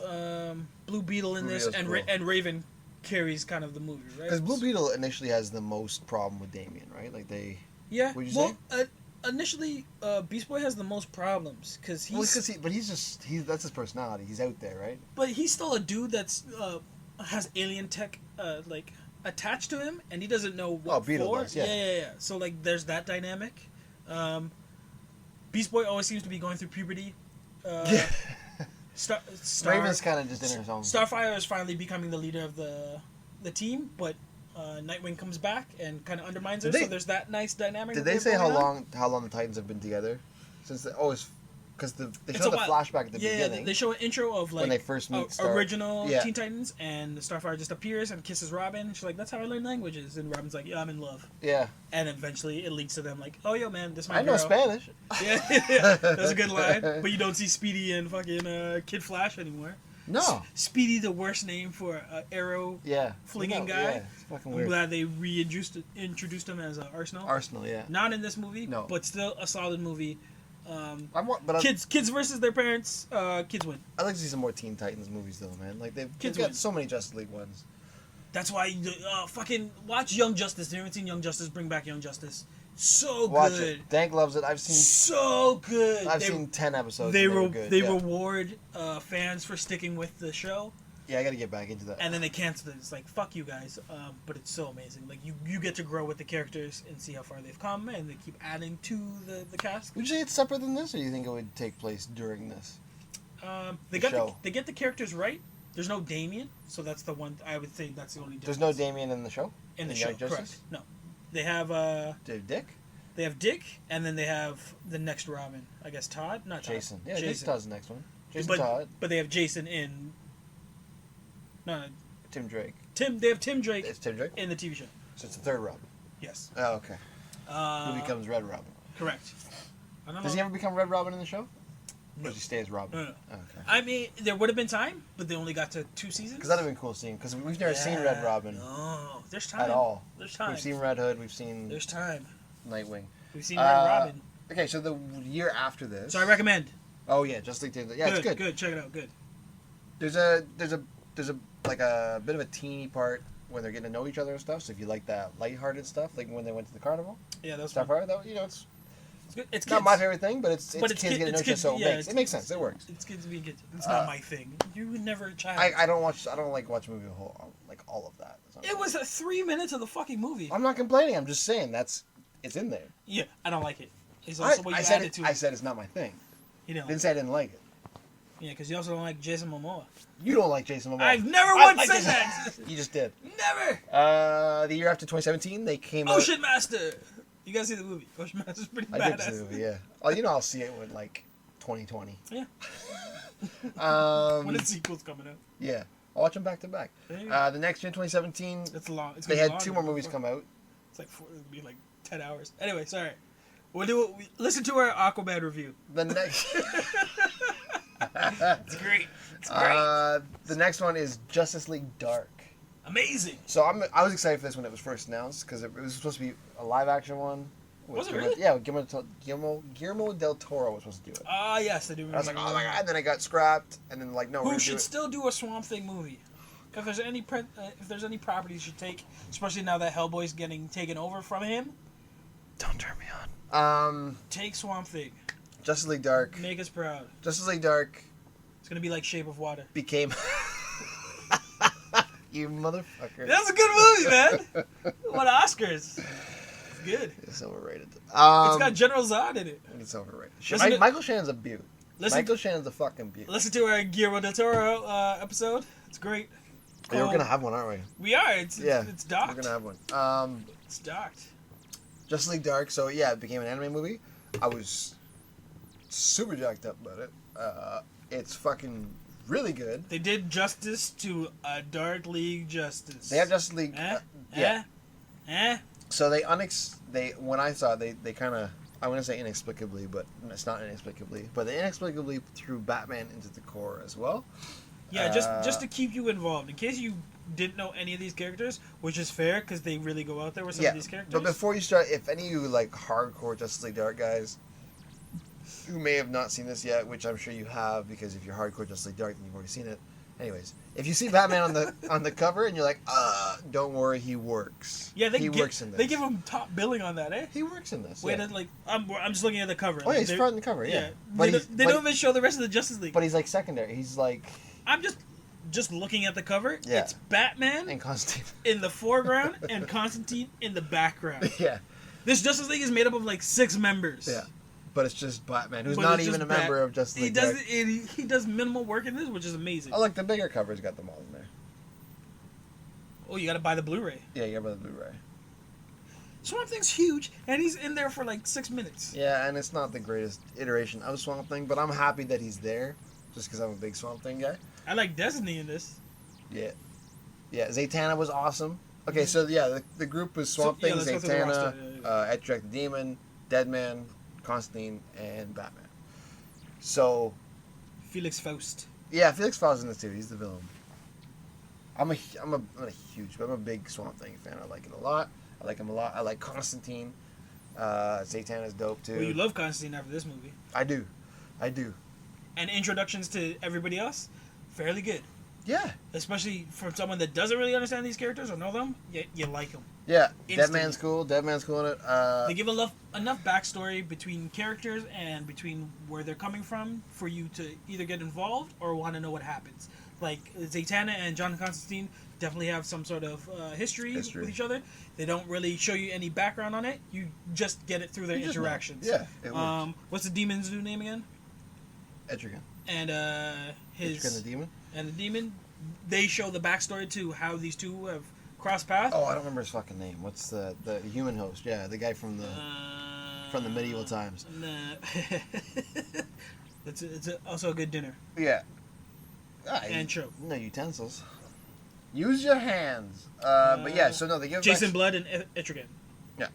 Blue Beetle in this, and cool. and Raven carries kind of the movie, right? Because Blue Beetle initially has the most problem with Damien, right? Like they. Yeah. What'd you say? Initially, Beast Boy has the most problems because he's that's his personality. He's out there, right? But he's still a dude that's has alien tech like attached to him, and he doesn't know what Beetle for. does, yeah. Yeah. So like, there's that dynamic. Beast Boy always seems to be going through puberty. Raven's kind of just in her own. Starfire is finally becoming the leader of the team, but Nightwing comes back and kind of undermines her. So there's that nice dynamic. Did they say how long the Titans have been together? Since it's because they show the flashback at the beginning. Yeah, they show an intro of like when they first meet original Teen Titans, and Starfire just appears and kisses Robin. She's like, "That's how I learn languages," and Robin's like, "Yeah, I'm in love." Yeah. And eventually it leads to them like, "Oh, yo, man, this is my I girl." know Spanish. Yeah, that's a good line. But you don't see Speedy and fucking Kid Flash anymore. No. Speedy, the worst name for arrow flinging guy. Yeah, it's fucking weird. I'm glad they introduced him as Arsenal. Arsenal, yeah. Not in this movie, no, but still a solid movie. Kids versus their parents. Kids win. I'd like to see some more Teen Titans movies though, man. Like they've got so many Justice League ones. That's why fucking watch Young Justice. If you haven't seen Young Justice, bring back Young Justice. So Watch good. It. Dank loves it. I've seen so good. I've seen 10 episodes. They good. reward fans for sticking with the show. Yeah, I got to get back into that. And then they cancel it. It's like, fuck you guys. But it's so amazing. Like you get to grow with the characters and see how far they've come, and they keep adding to the cast. Would you say it's separate than this, or do you think it would take place during this? They get the characters right. There's no Damien, so that's the one. I would say that's the only difference. There's no Damien in the show. In the show, correct? No, they have Dick. They have Dick, and then they have the next Robin. I guess Todd, not Todd. Jason. Yeah, Jason Todd's the next one. Todd. But they have Jason in. No. Tim Drake. They have Tim Drake. It's Tim Drake in the TV show. So it's the third Robin. Yes. Oh, okay. Who becomes Red Robin? Correct. Does he ever become Red Robin in the show? No. Or does he stay as Robin? No. Oh, okay. I mean, there would have been time, but they only got to 2 seasons. Because that'd have been cool seeing. Because we've never seen Red Robin. No, there's time. At all. There's time. We've seen Red Hood. We've seen. There's time. Nightwing. We've seen Red Robin. Okay, so the year after this. So I recommend. Oh yeah, Justice League. Yeah, it's good. Good, check it out. Good. There's a like a bit of a teeny part when they're getting to know each other and stuff. So if you like that lighthearted stuff, like when they went to the carnival. Yeah, that's stuff. That it's good. It's not my favorite thing, but it's kids getting to know each other, so it makes sense. It works. It's kids being kids. It's not my thing. You would never a child. I don't like watch a movie like all of that. It was 3 minutes of the fucking movie. I'm not complaining. I'm just saying it's in there. Yeah, I don't like it. It's also what you added to it. I said it's not my thing. You know. Didn't say I didn't like it. Yeah, because you also don't like Jason Momoa. You don't like Jason Momoa. I've never once said that. You just did. Never. The year after 2017, they came out. Ocean Master. You gotta see the movie. Ocean Master's pretty badass. I did see the movie, yeah. Oh, I'll see it when like 2020. Yeah. When the sequel's coming out. Yeah. I'll watch them back to back. The next year, 2017. It's long. They had 2 more movies come out. It's like it'll be like 10 hours. Anyway, sorry. Listen to our Aquaman review. The next. It's great. It's great. The next one is Justice League Dark. Amazing. So I was excited for this when it was first announced because it was supposed to be a live action one. Was it really? Yeah, Guillermo del Toro was supposed to do it. Ah, yes, they do. I was like, oh my god! And then it got scrapped, and then like no. Who should still do a Swamp Thing movie? If there's any properties you should take, especially now that Hellboy's getting taken over from him. Don't turn me on. Take Swamp Thing. Justice League Dark. Make us proud. Justice League Dark. It's gonna be like Shape of Water. Became. You motherfucker. That's a good movie, man. What Oscars? It's good. It's overrated. It's got General Zod in it. It's overrated. Michael Shannon's a beaut. Michael Shannon's a fucking beaut. Listen to our Guillermo del Toro episode. It's great. Yeah, we're gonna have one, aren't we? We are. It's docked. We're gonna have one. It's docked. Justice League Dark. So yeah, it became an anime movie. I was super jacked up about it. It's fucking really good. They did justice to a Dark League Justice. They have Justice League. So when I saw it, they kind of, I want to say inexplicably, but it's not inexplicably, but they inexplicably threw Batman into the core as well. Yeah, just to keep you involved, in case you didn't know any of these characters, which is fair because they really go out there with some of these characters. But before you start, if any of you like hardcore Justice League Dark guys, who may have not seen this yet, which I'm sure you have, because if you're hardcore Justice League Dark, then you've already seen it. Anyways, if you see Batman on the cover and you're like, don't worry, he works. Yeah, he works in this. They give him top billing on that, eh? He works in this. Wait, yeah. like I'm just looking at the cover. Oh yeah, he's front and the cover. Yeah, But they don't even show the rest of the Justice League. But he's like secondary. He's like. I'm just looking at the cover. Yeah. It's Batman and Constantine in the foreground and Constantine in the background. Yeah. This Justice League is made up of like 6 members. Yeah. But it's just Batman, who's not even a member of Justice League. He does minimal work in this, which is amazing. Oh, look, the bigger cover's got them all in there. Oh, you gotta buy the Blu-ray. Yeah, you gotta buy the Blu-ray. Swamp Thing's huge, and he's in there for like 6 minutes. Yeah, and it's not the greatest iteration of Swamp Thing, but I'm happy that he's there, just because I'm a big Swamp Thing guy. I like Destiny in this. Yeah. Yeah, Zatanna was awesome. Okay, so yeah, the group was Swamp Thing, Zatanna, Etrick the Demon, Deadman, Constantine, and Batman. So. Felix Faust. Yeah, Felix Faust is in this too. He's the villain. I'm a big Swamp Thing fan. I like it a lot. I like him a lot. I like Constantine. Zatanna's dope too. Well, you love Constantine after this movie. I do. And introductions to everybody else, fairly good. Yeah. Especially from someone that doesn't really understand these characters or know them, you like them. Yeah. Deadman's cool. Deadman's cool in it. They give enough backstory between characters and between where they're coming from for you to either get involved or want to know what happens. Like Zatanna and John Constantine definitely have some sort of history with each other. They don't really show you any background on it. You just get it through their interactions. Yeah. It works. What's the demon's new name again? Etrigan. And his Etrigan the demon. And the demon, they show the backstory to how these two have crossed paths. Oh, I don't remember his fucking name. What's the human host? Yeah, the guy from the medieval times. It's also a good dinner. Yeah. And trope. No utensils. Use your hands. But yeah, so no, they give Jason Blood and Etrigan. Yeah.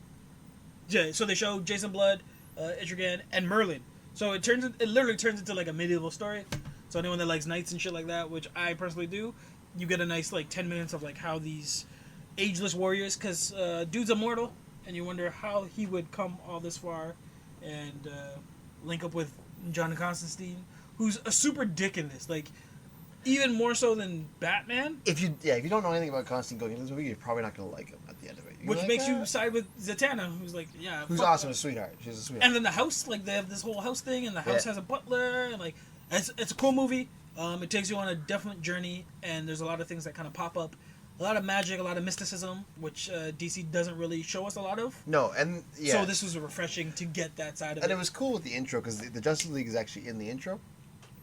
Yeah. So they show Jason Blood, Etrigan, and Merlin. So it literally turns into like a medieval story. So anyone that likes knights and shit like that, which I personally do, you get a nice like 10 minutes of like how these ageless warriors, because dude's immortal, and you wonder how he would come all this far and link up with John Constantine, who's a super dick in this, like even more so than Batman. If you don't know anything about Constantine going into this movie, you're probably not gonna like him at the end of it. Which makes you side with Zatanna, who's like, yeah, who's awesome, a sweetheart. She's a sweetheart. And then the house, like they have this whole house thing, and the house has a butler, and like it's a cool movie. It takes you on a definite journey, and there's a lot of things that kind of pop up. A lot of magic, a lot of mysticism, which DC doesn't really show us a lot of. No, and yeah. So this was refreshing to get that side of it. And it was cool with the intro, because the Justice League is actually in the intro,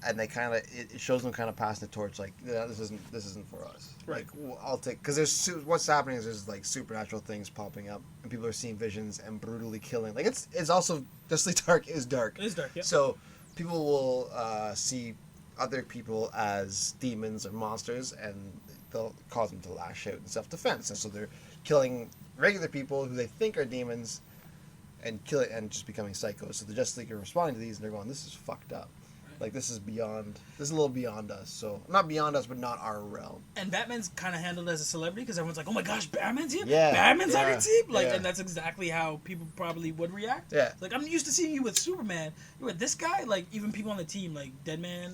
and they kind of it shows them kind of passing the torch, like, yeah, this isn't for us. Right. Like, I'll take, because there's what's happening is there's like supernatural things popping up, and people are seeing visions and brutally killing. Like it's also Justice League Dark is dark. It is dark. Yeah. So people will see other people as demons or monsters, and they'll cause them to lash out in self-defense, and so they're killing regular people who they think are demons and kill it and just becoming psychos. So the Justice League are responding to these, and they're going, this is fucked up. Like, this is a little beyond us. So, not beyond us, but not our realm. And Batman's kind of handled as a celebrity, because everyone's like, oh my gosh, Batman's here? Yeah. Batman's on your team? Like, and that's exactly how people probably would react. Yeah. Like, I'm used to seeing you with Superman. You with this guy? Like, even people on the team, like Deadman,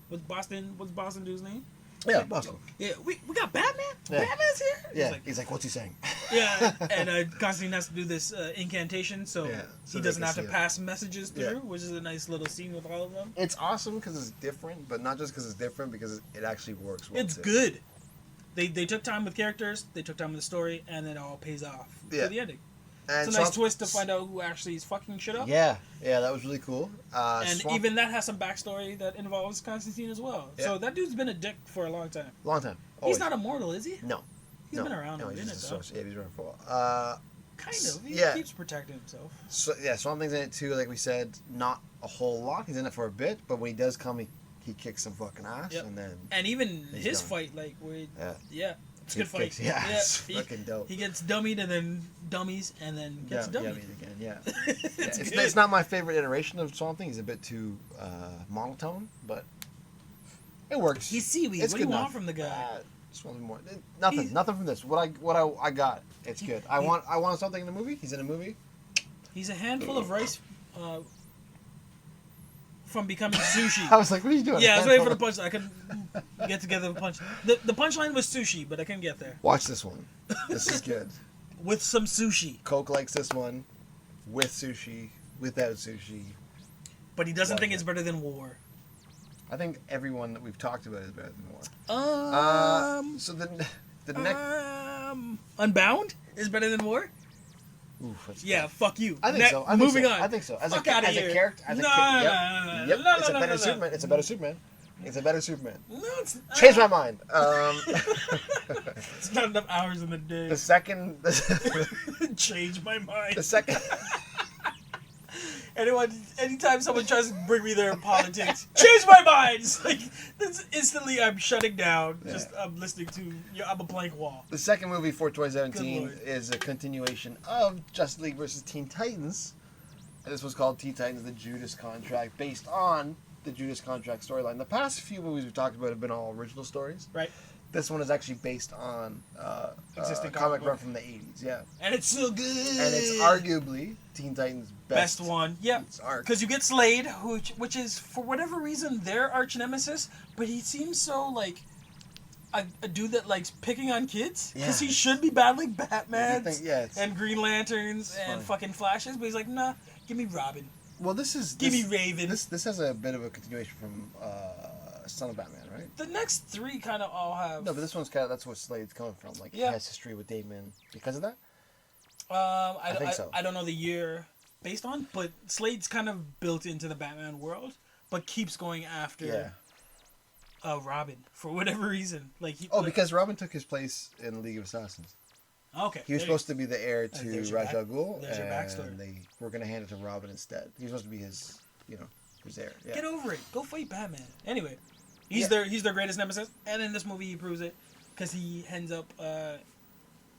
what's Boston dude's name? Yeah, Boston. Yeah, we got Batman? Yeah. Batman's here? Yeah, he's like, what's he saying? Yeah, and Constantine has to do this incantation, so he doesn't have to pass messages through, which is a nice little scene with all of them. It's awesome because it's different, but not just because it's different, because it actually works well. It's good. They took time with characters, they took time with the story, and it all pays off to the ending. And it's a nice twist to find out who actually is fucking shit up. Yeah, that was really cool. And even that has some backstory that involves Constantine as well. Yeah. So that dude's been a dick for a long time. Long time. Always. He's not immortal, is he? No. He's been around a minute, though. Yeah, he's around for a while. Kind of. He keeps protecting himself. So, Swamp Thing's in it too, like we said, not a whole lot. He's in it for a bit, but when he does come, he kicks some fucking ass, and then... And even his fight, like, where... Yeah. It's a good fight. It's fucking dope. He gets dummied and then dummies and then gets dummied again. Yeah, it's not my favorite iteration of Swamp Thing. He's a bit too monotone, but it works. He's seaweed. What do you want from the guy? Just want more. Nothing from this. What I got. It's good. I want something in the movie. He's in a movie. He's a handful of rice. from becoming sushi. I was like, what are you doing? Yeah, I was waiting for the punchline. I couldn't get together the punch. The punchline was sushi, but I couldn't get there. Watch this one. This is good. With some sushi. Coke likes this one. With sushi. Without sushi. But he doesn't think it's better than War. I think everyone that we've talked about is better than War. So the next... Unbound is better than War? Oof, yeah, fuck you. I think so. Moving on. I think so. As fuck a out of as here. a character, No. It's a better Superman. It's a better Superman. It's a better Superman. No, it's not. Change my mind. It's not enough hours in the day. The second. Change my mind. The second. Anytime someone tries to bring me their politics, change my mind. It's like instantly I'm shutting down. Yeah. Just I'm listening to. I'm a blank wall. The second movie for 2017 is a continuation of Justice League versus Teen Titans. And this was called Teen Titans: The Judas Contract, based on the Judas Contract storyline. The past few movies we've talked about have been all original stories. Right. This one is actually based on existing comic run from the 80s, yeah. And it's so good. And it's arguably Teen Titans' best one, yeah. Because you get Slade, which is, for whatever reason, their arch nemesis, but he seems so, like, a dude that likes picking on kids. Because he should be battling Batman and Green Lanterns and fucking Flashes, but he's like, nah, give me Robin. Well, give me Raven. This has a bit of a continuation from Son of Batman, right? The next three kind of all have... No, but this one's kind of, that's where Slade's coming from. Like, he has history with Damon because of that? I think so. I don't know the year based on, but Slade's kind of built into the Batman world, but keeps going after Robin for whatever reason. Because Robin took his place in League of Assassins. Okay. He was supposed to be the heir to Ra's al Ghul, there's your backstory. And they were going to hand it to Robin instead. He was supposed to be his heir. Yeah. Get over it. Go fight Batman. Anyway, he's their greatest nemesis, and in this movie he proves it because he ends up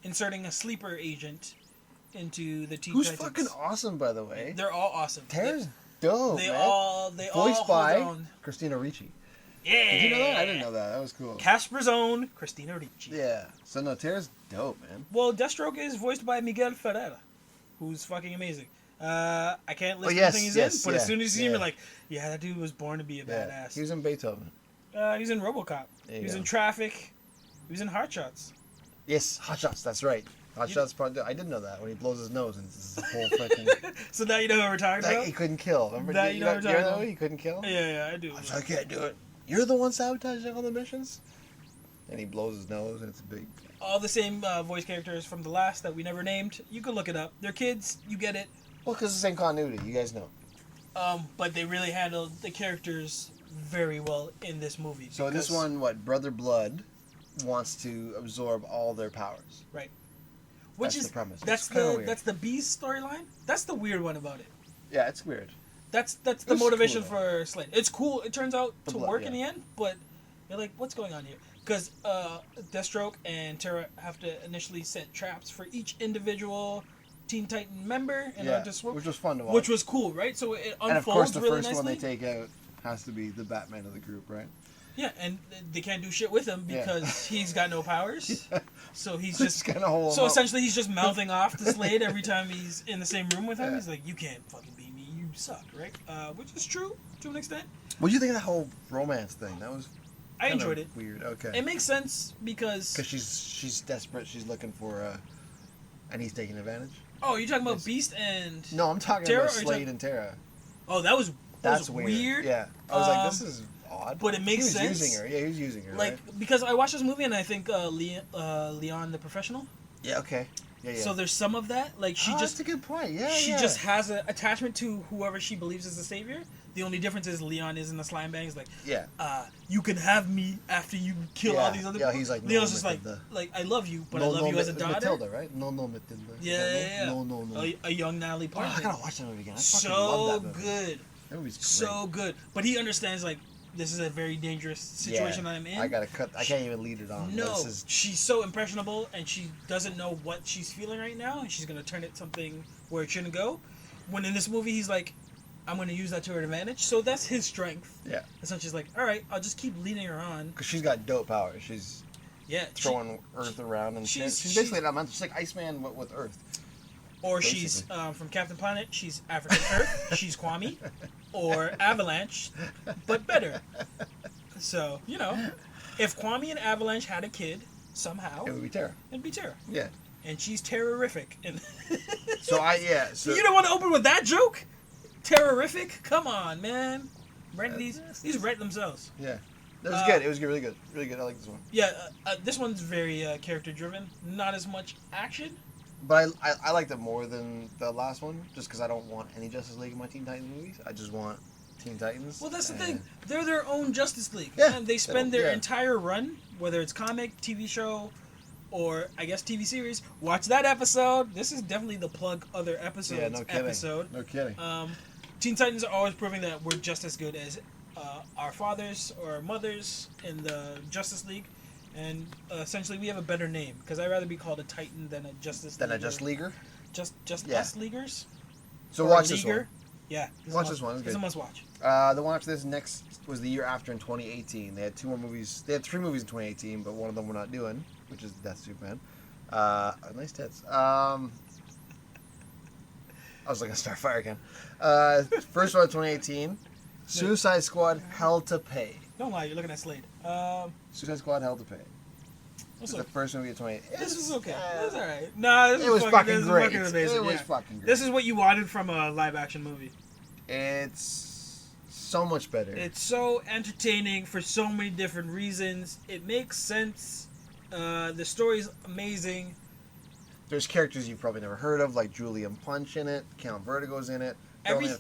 inserting a sleeper agent into the Teen Titans. Who's fucking awesome, by the way. They're all awesome. Tara's dope, They man. all Voiced by hold on. Christina Ricci. Yeah. Did you know that? I didn't know that. That was cool. Casper's own Christina Ricci. Yeah. So no, Tara's dope, man. Well, Deathstroke is voiced by Miguel Ferreira, who's fucking amazing. I can't list everything he's in, but as soon as you see him, you're like, yeah, that dude was born to be a badass. He was in Beethoven. He was in RoboCop. He was in Traffic. He was in Hot Shots. Yes, Hot Shots. That's right. Hot Shots. I didn't know that when he blows his nose and it's this whole freaking. So now you know what we're talking about. He couldn't kill. Remember that you know what we're talking about. He couldn't kill. Yeah, I do. I can't do it. You're the one sabotaging all the missions. And he blows his nose and it's big. All the same voice characters from the last that we never named. You can look it up. They're kids. You get it. Well, because it's the same continuity. You guys know. But they really handled the characters very well in this movie. So in this one, Brother Blood wants to absorb all their powers. Right. That's the premise. That's the Beast storyline. That's the weird one about it. Yeah, it's weird. That's the motivation for Slade. It's cool. It turns out to work in the end, but you're like, what's going on here? Because Deathstroke and Terra have to initially set traps for each individual Teen Titan member in order to swim. Which was fun to watch. Which was cool, right? So it unfolds really nicely. And of course, the first one they take out has to be the Batman of the group, right? Yeah, and they can't do shit with him because he's got no powers. Yeah. So he's just kind of so essentially he's just mouthing off to Slade every time he's in the same room with him. Yeah. He's like, "You can't fucking beat me. You suck," right? Which is true to an extent. What do you think of that whole romance thing? That was. I enjoyed it. Weird. Okay. It makes sense because she's desperate. She's looking for and he's taking advantage. Oh, you're talking about Beast and no, I'm talking about Slade and Terra. Oh, that was weird. Yeah, I was like, this is odd. But it makes sense. He was using her. Yeah, he was using her. Like right? Because I watched this movie and I think Leon the Professional. Yeah. Okay. Yeah. So there's some of that. Like that's a good point. Yeah. She just has an attachment to whoever she believes is the savior. The only difference is Leon isn't a slime bang. He's like, you can have me after you kill all these other people. Yeah, he's like, no, Leon's just like, I love you, but I love you as a daughter. Matilda, right? No, Matilda. Yeah. No. A young Natalie Portman. I gotta watch that movie again. I fucking love that movie. Good. That movie's great. So good. But he understands, like, this is a very dangerous situation that I'm in. I gotta cut. I can't even lead it on. No, she's so impressionable, and she doesn't know what she's feeling right now, and she's gonna turn it something where it shouldn't go. When in this movie, he's like, I'm going to use that to her advantage. So that's his strength. Yeah. And so she's like, all right, I'll just keep leading her on. Because she's got dope powers. She's throwing Earth around and shit. She's basically an elemental. She's like Iceman with Earth. Or she's from Captain Planet. She's African Earth. She's Kwame. Or Avalanche, but better. So, you know, if Kwame and Avalanche had a kid, somehow... It would be Terra. It'd be Terra. Yeah. And she's terrorific. And So you don't want to open with that joke? Terrorific? Come on, man. These write themselves. Yeah. That was good. It was good. Really good. Really good. I like this one. Yeah, this one's very character-driven. Not as much action. But I liked it more than the last one, just because I don't want any Justice League in my Teen Titans movies. I just want Teen Titans. Well, that's the thing. They're their own Justice League. Yeah. And they spend their entire run, whether it's comic, TV show, or I guess TV series. Watch that episode. This is definitely the plug other episodes episode. No kidding. Teen Titans are always proving that we're just as good as our fathers or mothers in the Justice League. And essentially, we have a better name because I'd rather be called a Titan than a Justice. Than a Just Leaguer. Just us Leaguers. So watch this one. Yeah. Watch this one. It's a must watch. The one after this next was the year after in 2018. They had 2 more movies. They had 3 movies in 2018, but one of them we're not doing, which is Death Superman. Nice tits. I was like a Starfire again. First one in 2018. Suicide Squad: Hell to Pay. Don't lie, you're looking at Slade. Suicide Squad: Hell to Pay. This is the first movie of 2018. This was okay. This was alright. No, it was fucking great. It was fucking great. This is what you wanted from a live action movie. It's so much better. It's so entertaining for so many different reasons. It makes sense. The story's amazing. There's characters you've probably never heard of, like Julian Punch in it. Count Vertigo's in it.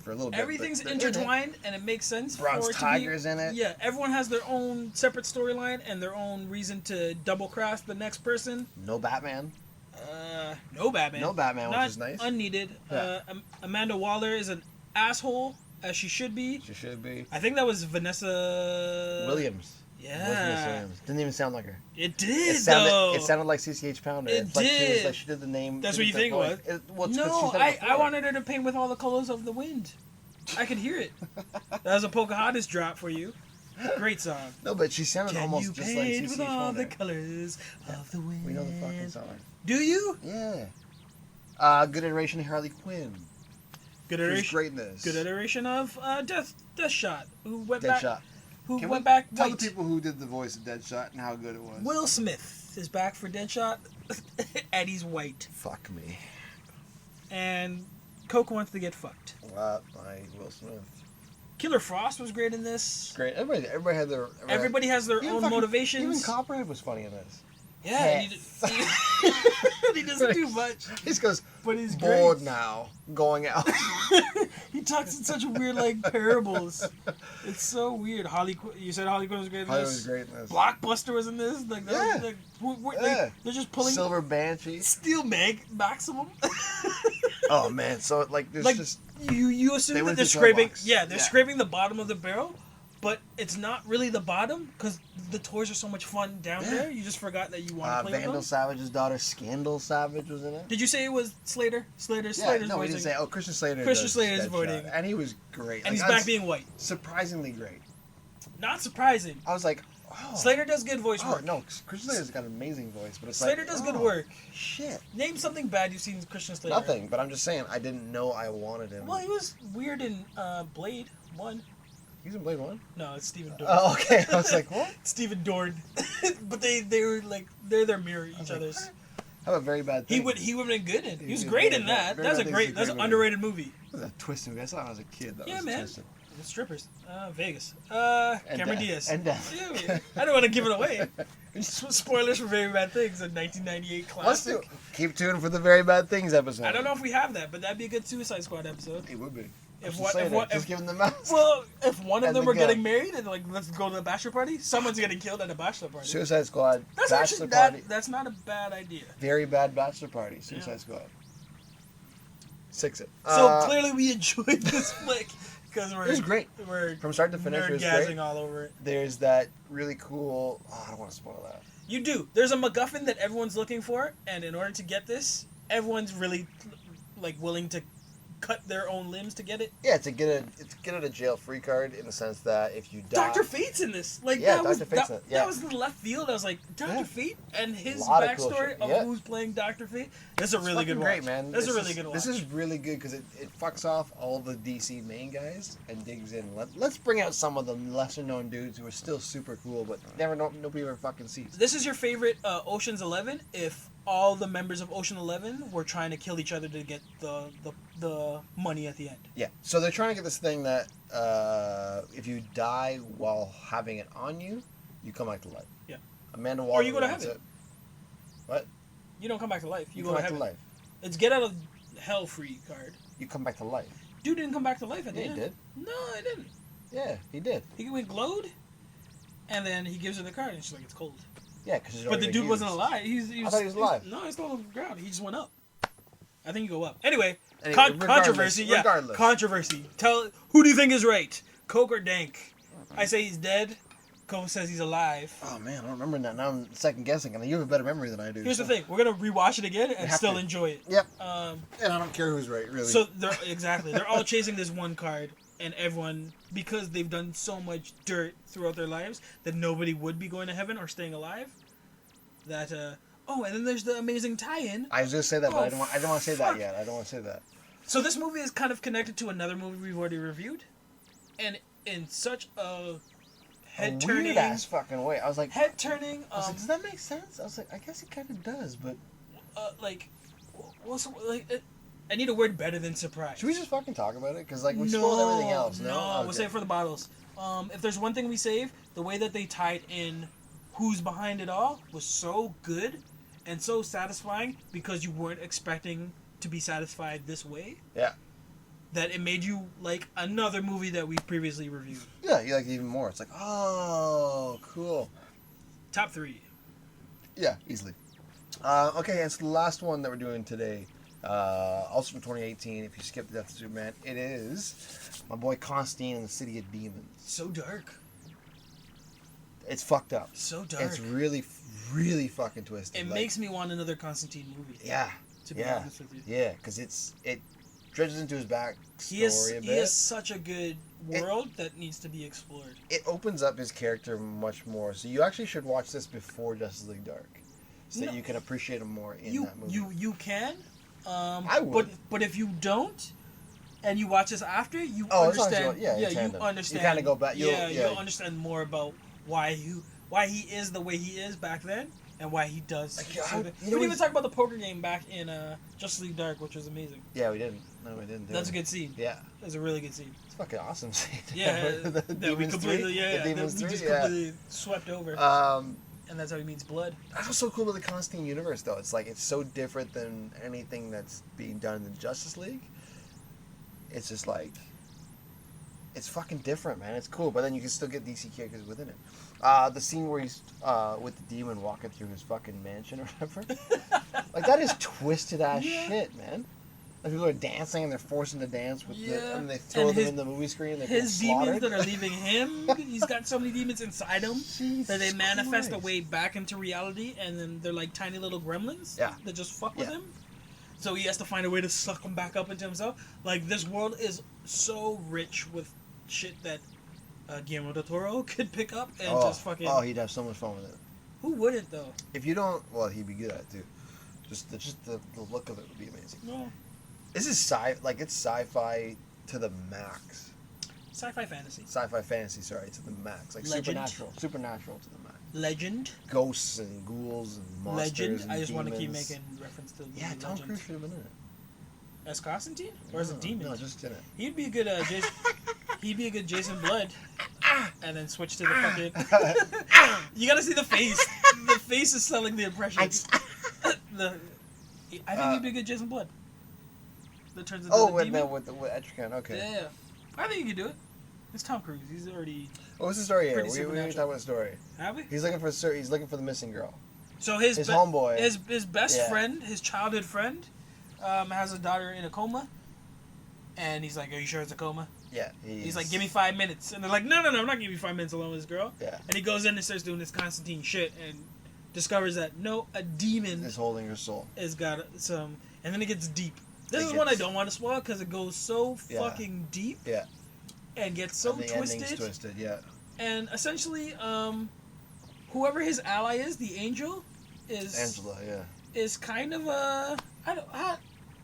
For a little bit, everything's intertwined, and it makes sense. Bronze Tiger's in it. Yeah, everyone has their own separate storyline and their own reason to double cross the next person. No Batman. No Batman. No Batman, Not which is nice. Unneeded. Yeah. Amanda Waller is an asshole, as she should be. She should be. I think that was Vanessa Williams. Yeah. Vanessa Williams. Didn't even sound like her. It did, It sounded like CCH Pounder. It did. She did the name. That's what you think it was? No, I wanted her to paint with all the colors of the wind. I could hear it. That was a Pocahontas drop for you. Great song. No, but she sounded almost just like CCH with Pounder. all the colors of the wind. We know the fucking song. Do you? Yeah. Good iteration of Harley Quinn. Good iteration. Greatness. Good iteration of Deathshot, who went Deadshot. back. Who Can went we back tell white. the people who did the voice of Deadshot and how good it was? Will Smith is back for Deadshot, and he's white. Fuck me. And Coke wants to get fucked. By Will Smith. Killer Frost was great in this. Great. Everybody had their. Everybody has their own motivations. Even Copperhead was funny in this. Yeah, he doesn't do much. He just goes, but he's bored great. now, going out. He talks in such weird, like, parables. It's so weird. You said Harley Quinn was great in this? Harley was great in this. Blockbuster was in this? Like, they're just pulling... Silver Banshee. Steel Maximum. Oh, man. So, like, there's like, just... You assume that they're scraping... Yeah, they're scraping the bottom of the barrel. But it's not really the bottom because the toys are so much fun down there. You just forgot that you want to play with them. Vandal Savage's daughter, Scandal Savage, was in it. Did you say it was Slater? Slater's no, voicing. we didn't say. Oh, Christian Slater. Christian Slater's voting, and he was great. And he's back being white. Surprisingly great. Not surprising. I was like, oh. Slater does good voice work. No, Christian Slater's got an amazing voice, but it's Slater does good work. Shit. Name something bad you've seen Christian Slater. Nothing, but I'm just saying I didn't know I wanted him. Well, he was weird in Blade 1. He's in Blade 1? No, it's Stephen Dorn. Oh, okay. I was like, what? Stephen Dorn. But they were like, they're their mirror, each other's. How about Very Bad Things? He would have been good in. He was great in that. That's an underrated movie. That was a twisted movie. I saw it when I was a kid. That was man. Twisted. The strippers. Vegas. Cameron Diaz. And Death. Yeah, I don't want to give it away. Spoilers for Very Bad Things, a 1998 classic. Keep tuned for the Very Bad Things episode. I don't know if we have that, but that'd be a good Suicide Squad episode. It would be. Just give them the mask. Well, if one of them were getting married and like let's go to the bachelor party, someone's getting killed at a bachelor party. Suicide Squad. That's bachelor party. That's not a bad idea. Very bad bachelor party. Suicide Squad. 6 it. So clearly we enjoyed this flick because it was great. We're from start to finish. It was great. All over it. There's that really cool. Oh, I don't want to spoil that. You do. There's a MacGuffin that everyone's looking for, and in order to get this, everyone's really like willing to cut their own limbs to get it. Yeah, to get a jail free card in the sense that if you die, Dr. Fate's in this. Like yeah, that was in the left field. I was like, Dr. Fate and his backstory cool of who's playing Dr. Fate. That's a really good watch. Great, man. That's a really good watch. This is really good because it fucks off all the DC main guys and digs in. Let's bring out some of the lesser known dudes who are still super cool, but nobody ever fucking sees. This is your favorite Ocean's 11. If all the members of Ocean 11 were trying to kill each other to get the money at the end. Yeah. So they're trying to get this thing that if you die while having it on you, you come back to life. Yeah. Amanda Waller. Or you go to heaven. What? You don't come back to life. You go come to back heaven. To life. It's get out of hell free card. You come back to life. Dude didn't come back to life at the end. He did. No, he didn't. Yeah, he did. He went glowed, and then he gives her the card, and she's like, "It's cold." Yeah, because but the dude wasn't alive. I thought he was alive. No, he's still on the ground. He just went up. I think you go up. Anyway, controversy. Yeah, regardless. Controversy. Who do you think is right, Coke or Dank? I say he's dead. Coke says he's alive. Oh man, I don't remember that. Now I'm second guessing, and you have a better memory than I do. Here's the thing: we're gonna rewatch it again and still enjoy it. Yep. And I don't care who's right, really. So they're all chasing this one card. And everyone, because they've done so much dirt throughout their lives that nobody would be going to heaven or staying alive. That and then there's the amazing tie-in. I was gonna say that, but I don't want to say that yet. I don't want to say that. So this movie is kind of connected to another movie we've already reviewed, and in such a head-turning, weird ass fucking way. I was like, head-turning. Does that make sense? I was like, I guess it kind of does, but I need a word better than surprise. Should we just fucking talk about it? Because we spoiled everything else. No, okay. We'll save it for the bottles. If there's one thing we save, the way that they tied in who's behind it all was so good and so satisfying because you weren't expecting to be satisfied this way. Yeah. That it made you like another movie that we previously reviewed. Yeah, you like it even more. It's like, oh, cool. Top 3. Yeah, easily. Okay, and so the last one that we're doing today, also from 2018, if you skip the Death of Superman, it is my boy Constantine and the City of Demons. So dark. It's fucked up. So dark. It's really, really fucking twisted. It makes me want another Constantine movie. Yeah. To be honest with you. Yeah, because it dredges into his backstory a bit. He has such a good world that needs to be explored. It opens up his character much more. So you actually should watch this before Justice League Dark, so that you can appreciate him more in that movie. You can. I would. But if you don't, and you watch this after, you understand. You understand. You kind of go back. You'll understand more about why he is the way he is back then, and why he does. We didn't even talk about the poker game back in Justice League Dark, which was amazing. Yeah, we didn't. No, we didn't. That's a good scene. Yeah, that's a really good scene. It's a fucking awesome scene. Yeah, the Demons completely. 3, Yeah, the Demons 3, just completely swept over. And that's how he meets blood. That's what's so cool about the Constantine universe, though. It's like it's so different than anything that's being done in the Justice League. It's just like it's fucking different, man. It's cool, but then you can still get DC characters within it. The scene where he's with the demon walking through his fucking mansion or whatever, like that is twisted ass shit, man. Like people are dancing and they're forcing to dance with and they throw them in the movie screen. And his demons that are leaving him, he's got so many demons inside him that they manifest a way back into reality, and then they're like tiny little gremlins that just fuck with him. So he has to find a way to suck them back up into himself. Like this world is so rich with shit that Guillermo del Toro could pick up and just fucking. Oh, he'd have so much fun with it. Who wouldn't though? If you don't, well, he'd be good at it too. Just the look of it would be amazing. Yeah. This is it's sci-fi to the max. Sci-fi fantasy. Sci-fi fantasy, sorry, to the max. Like supernatural to the max. Legend. Ghosts and ghouls and monsters. Legend. And I just demons. want to keep making reference to. Tom Cruise should have been in it. As Constantine, or as a demon? No, just in it. He'd be a good Jason. He'd be a good Jason Blood, and then switch to the fucking. You gotta see the face. The face is selling the impression. I think he'd be a good Jason Blood. That turns into the demon. with Etrigan, okay. Yeah, I think you can do it. It's Tom Cruise. He's already. What was the story here? We didn't talk about the story. Have we? He's looking for the missing girl. So his homeboy, his best friend, his childhood friend, has a daughter in a coma, and he's like, "Are you sure it's a coma?" Yeah. He's like, "Give me 5 minutes," and they're like, "No, I'm not giving you 5 minutes alone with this girl." Yeah. And he goes in and starts doing this Constantine shit and discovers that a demon is holding her soul. Has got some, and then it gets deep. This is one I don't want to spoil because it goes so fucking deep. Yeah. And gets so the twisted. Ending's twisted, yeah. And essentially, whoever his ally is, the angel, is Angela, yeah. Is kind of a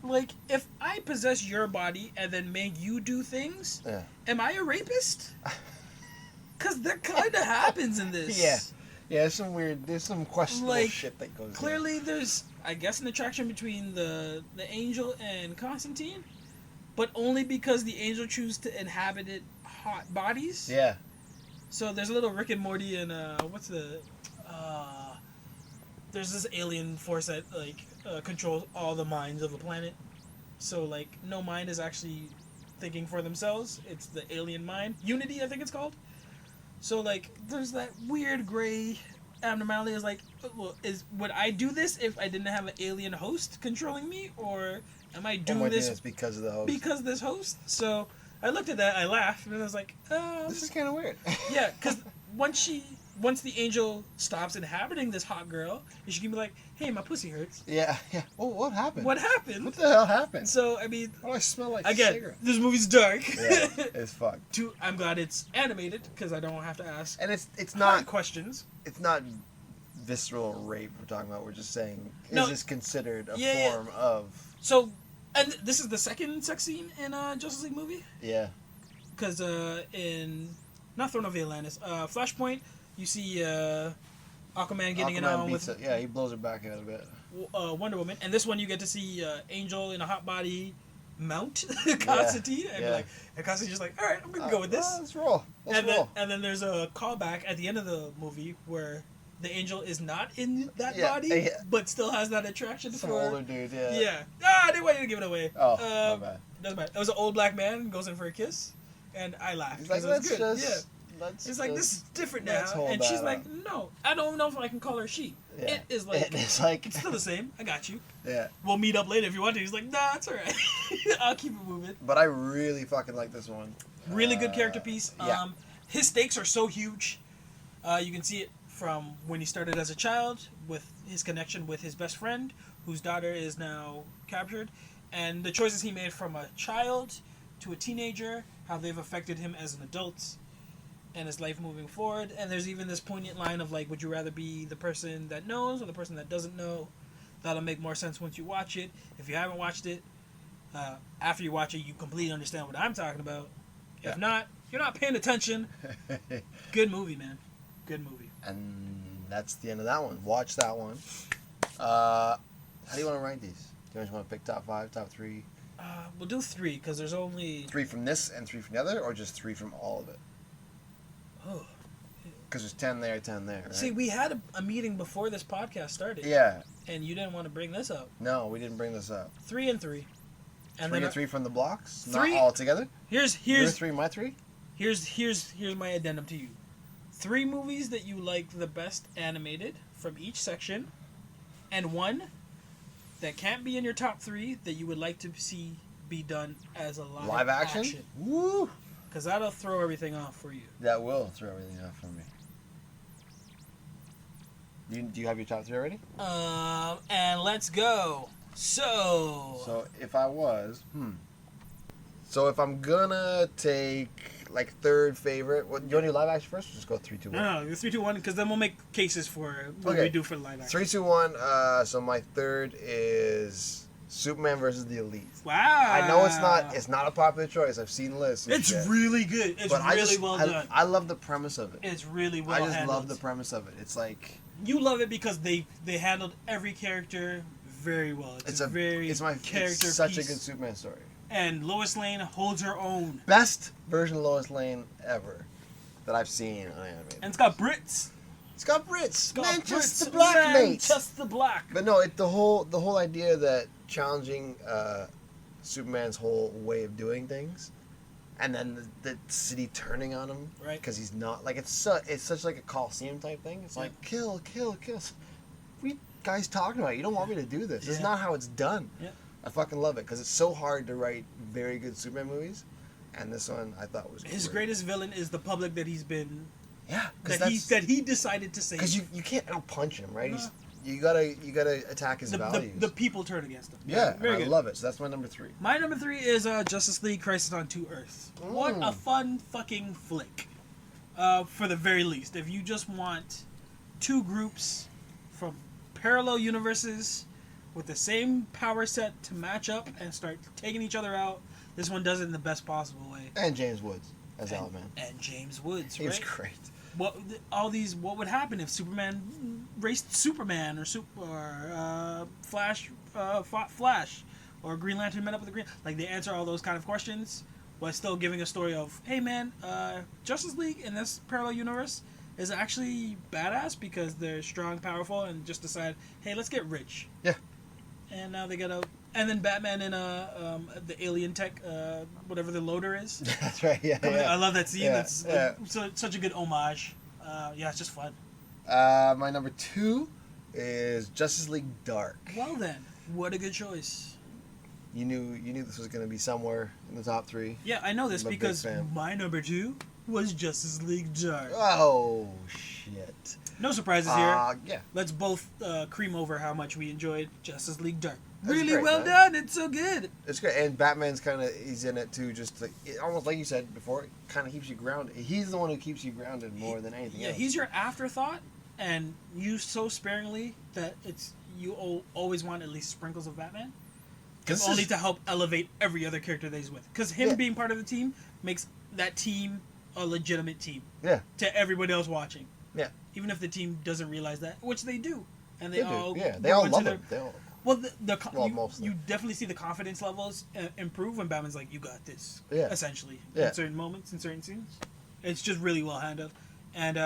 like if I possess your body and then make you do things, am I a rapist? Because that kind of happens in this. Yeah. Yeah, there's some questionable shit that goes on. Clearly, there's, I guess, an attraction between the angel and Constantine, but only because the angel chooses to inhabit hot bodies. Yeah. So there's a little Rick and Morty and there's this alien force that controls all the minds of the planet. So no mind is actually thinking for themselves. It's the alien mind. Unity, I think it's called. So there's that weird gray abnormality. Is would I do this if I didn't have an alien host controlling me, or am I doing this because of the host? Because this host. So I looked at that, I laughed, and I was like, this is kind of weird. Yeah, because once the angel stops inhabiting this hot girl, she can be like, hey, my pussy hurts. Yeah. Oh, what happened? What happened? What the hell happened? So, I mean... Why do I smell like again, cigarette? This movie's dark. Yeah, it's fucked. I'm glad it's animated, because I don't have to ask and it's not questions. It's not visceral rape we're talking about. We're just saying, is this considered a form of... So, and this is the second sex scene in a Justice League movie? Yeah. Because in... Not Throne of Atlantis. Flashpoint... You see Aquaman getting it on with... Yeah, he blows her back out a bit. Wonder Woman. And this one you get to see Angel in a hot body mount Constantine. And Constantine's just like, alright, I'm going to go with this. Let's roll. And then there's a callback at the end of the movie where the Angel is not in that body, but still has that attraction for... Some older dude, yeah. Yeah. I didn't want you to give it away. Oh, my bad. Doesn't matter. It was an old black man, goes in for a kiss, and I laughed. He's like, let's good. It's this is different now, and she's like, no, I don't know if I can call her she. Yeah. It is it's still the same. I got you. Yeah. We'll meet up later if you want to. He's like, nah, it's alright. I'll keep it moving. But I really fucking like this one. Really good character piece. Yeah. His stakes are so huge. You can see it from when he started as a child with his connection with his best friend, whose daughter is now captured, and the choices he made from a child to a teenager, how they've affected him as an adult and his life moving forward. And there's even this poignant line of would you rather be the person that knows or the person that doesn't know? That'll make more sense once you watch it. If you haven't watched it, after you watch it, you completely understand what I'm talking about. Yeah. If not, you're not paying attention. Good movie, man. Good movie. And that's the end of that one. Watch that one. How do you want to rank these? Do you want to pick top 5, top 3? We'll do 3 because there's only 3 from this and 3 from the other, or just 3 from all of it? Oh, because there's 10 there, 10 there. Right? See, we had a meeting before this podcast started. Yeah. And you didn't want to bring this up. No, we didn't bring this up. 3 and 3. And 3 and 3 from the blocks, 3, not all together. Here's your 3, my 3. Here's my addendum to you. 3 movies that you like the best animated from each section, and 1 that can't be in your top 3 that you would like to see be done as a live action. Woo! Because that'll throw everything off for you. That will throw everything off for me. Do you have your top 3 already? And let's go. So if I was, So if I'm gonna take third favorite, what, you want to do live action first, or just go 3, 2, 1? No, 3, 2, 1, because then we'll make cases for what we do for live action. 3, 2, 1. So my third is Superman versus the Elite. Wow. I know it's not a popular choice. I've seen lists. It's really good. It's really well done. I love the premise of it. It's really well handled. I just love the premise of it. It's like you love it because they handled every character very well. It's such a good Superman story. And Lois Lane holds her own. Best version of Lois Lane ever that I've seen on animated. And it's got Brits. It's got Brits. Just the black mate. Just the black. But no, the whole idea that challenging Superman's whole way of doing things, and then the city turning on him, right? Because he's not it's such like a Coliseum type thing. It's like kill. What are you guys talking about? You don't want me to do this. It's not how it's done. Yeah. I fucking love it because it's so hard to write very good Superman movies, and this one I thought was his greatest villain is the public that he's been. Yeah, that he decided to save. Because you can't out punch him, right? You gotta attack his values. The people turn against him. Yeah, very good. I love it. So that's my number 3. My number 3 is Justice League Crisis on 2 Earths. What a fun fucking flick. For the very least, if you just want 2 groups from parallel universes with the same power set to match up and start taking each other out, this one does it in the best possible way. And James Woods as Owlman. And James Woods, right? He was great. What would happen if Superman raced Superman or Flash fought Flash, or Green Lantern met up with the Green? Like, they answer all those kind of questions while still giving a story of, hey man, Justice League in this parallel universe is actually badass because they're strong, powerful, and just decide, hey, let's get rich. Yeah. And now they gotta. And then Batman in the alien tech, whatever the loader is. That's right. Yeah, yeah. I love that scene. Yeah, That's such a good homage. Yeah, it's just fun. My number 2 is Justice League Dark. Well then, what a good choice. You knew this was going to be somewhere in the top 3. Yeah, I know this because my number 2 was Justice League Dark. Oh shit! No surprises here. Yeah. Let's both cream over how much we enjoyed Justice League Dark. That's really great, well man. done. It's so good. It's great, and Batman's he's in it too. Just like almost like you said before, it kind of keeps you grounded. He's the one who keeps you grounded more than anything else. Yeah, he's your afterthought, and used so sparingly that you always want at least sprinkles of Batman. If only to help elevate every other character that he's with. Because him being part of the team makes that team a legitimate team. Yeah. To everybody else watching. Yeah. Even if the team doesn't realize that, which they do, and they all love him. Well, you definitely see the confidence levels improve when Batman's like, "You got this." Yeah. Essentially, yeah. in certain moments, in certain scenes, it's just really well handled, and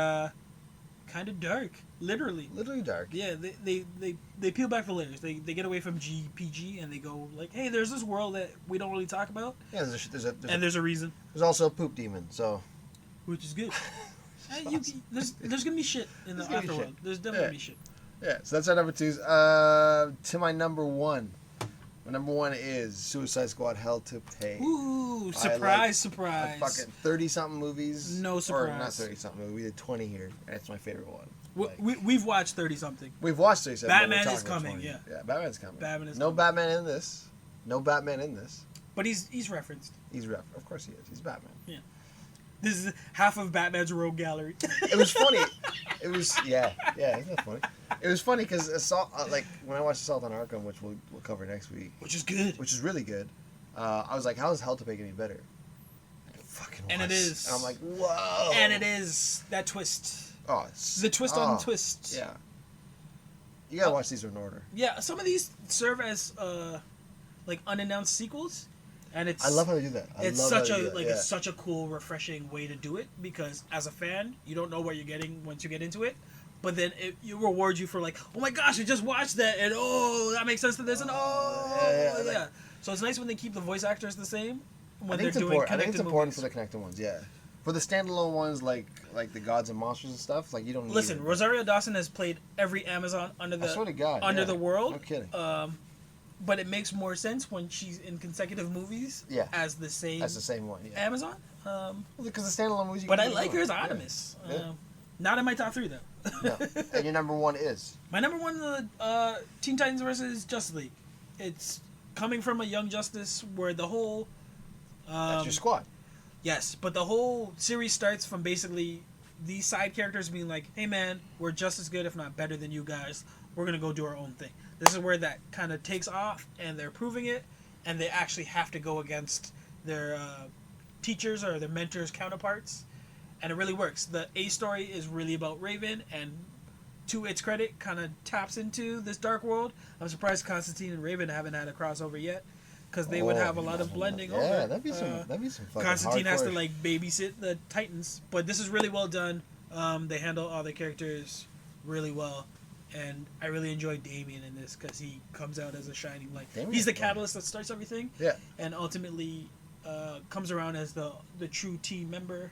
kind of dark, literally. Literally dark. Yeah, they peel back the layers. They get away from GPG and they go like, "Hey, there's this world that we don't really talk about." Yeah, there's a reason. There's also a poop demon, so. Which is good. There's gonna be shit in the afterworld. There's definitely gonna be shit. Yeah, so that's our number 2s. To my number 1. My number 1 is Suicide Squad: Hell to Pay. Ooh, surprise! Fucking 30-something movies. No surprise. Or not 30-something. We did 20 here. That's my favorite one. We've watched 30-something. We've watched 30-something. Batman is coming. Yeah. Yeah, Batman's coming. No Batman in this. No Batman in this. But he's referenced. Of course he is. He's Batman. Yeah. This is half of Batman's rogue gallery. It was funny. It was isn't that funny? It was funny because Assault, when I watched Assault on Arkham, which we'll cover next week, which is good, which is really good. I was like, how is Hell to Pay getting better? And it fucking was. And it is. And I'm like, whoa. And it is that twist. Oh, it's the twist on the twist. Yeah. You gotta watch these in order. Yeah, some of these serve as unannounced sequels. And I love how they do that. It's such a cool, refreshing way to do it because as a fan, you don't know what you're getting once you get into it, but then it rewards you for like, oh my gosh, I just watched that, and oh, that makes sense to this, and yeah. So it's nice when they keep the voice actors the same when they're doing connected movies. I think it's important for the connected ones, yeah. For the standalone ones, like the Gods and Monsters and stuff, you don't need. Listen, Rosario Dawson has played every Amazon under the world. No kidding. But it makes more sense when she's in consecutive movies as the same one. Yeah. Amazon. Because the standalone movies. But I like her as Artemis. Yeah. Not in my top 3 though. No. And your number 1 is? My number 1 Teen Titans versus Justice League. It's coming from a Young Justice where the whole. That's your squad. Yes, but the whole series starts from basically these side characters being like, "Hey man, we're just as good, if not better than you guys. We're gonna go do our own thing." This is where that kind of takes off, and they're proving it, and they actually have to go against their teachers or their mentors' counterparts, and it really works. The A story is really about Raven, and to its credit, kind of taps into this dark world. I'm surprised Constantine and Raven haven't had a crossover yet, because they would have a lot of blending over. Yeah, that'd be some fucking Constantine has to hardcore. babysit the Titans, but this is really well done. They handle all the characters really well. And I really enjoy Damian in this because he comes out as a shining light. He's the catalyst that starts everything. Yeah. And ultimately comes around as the true team member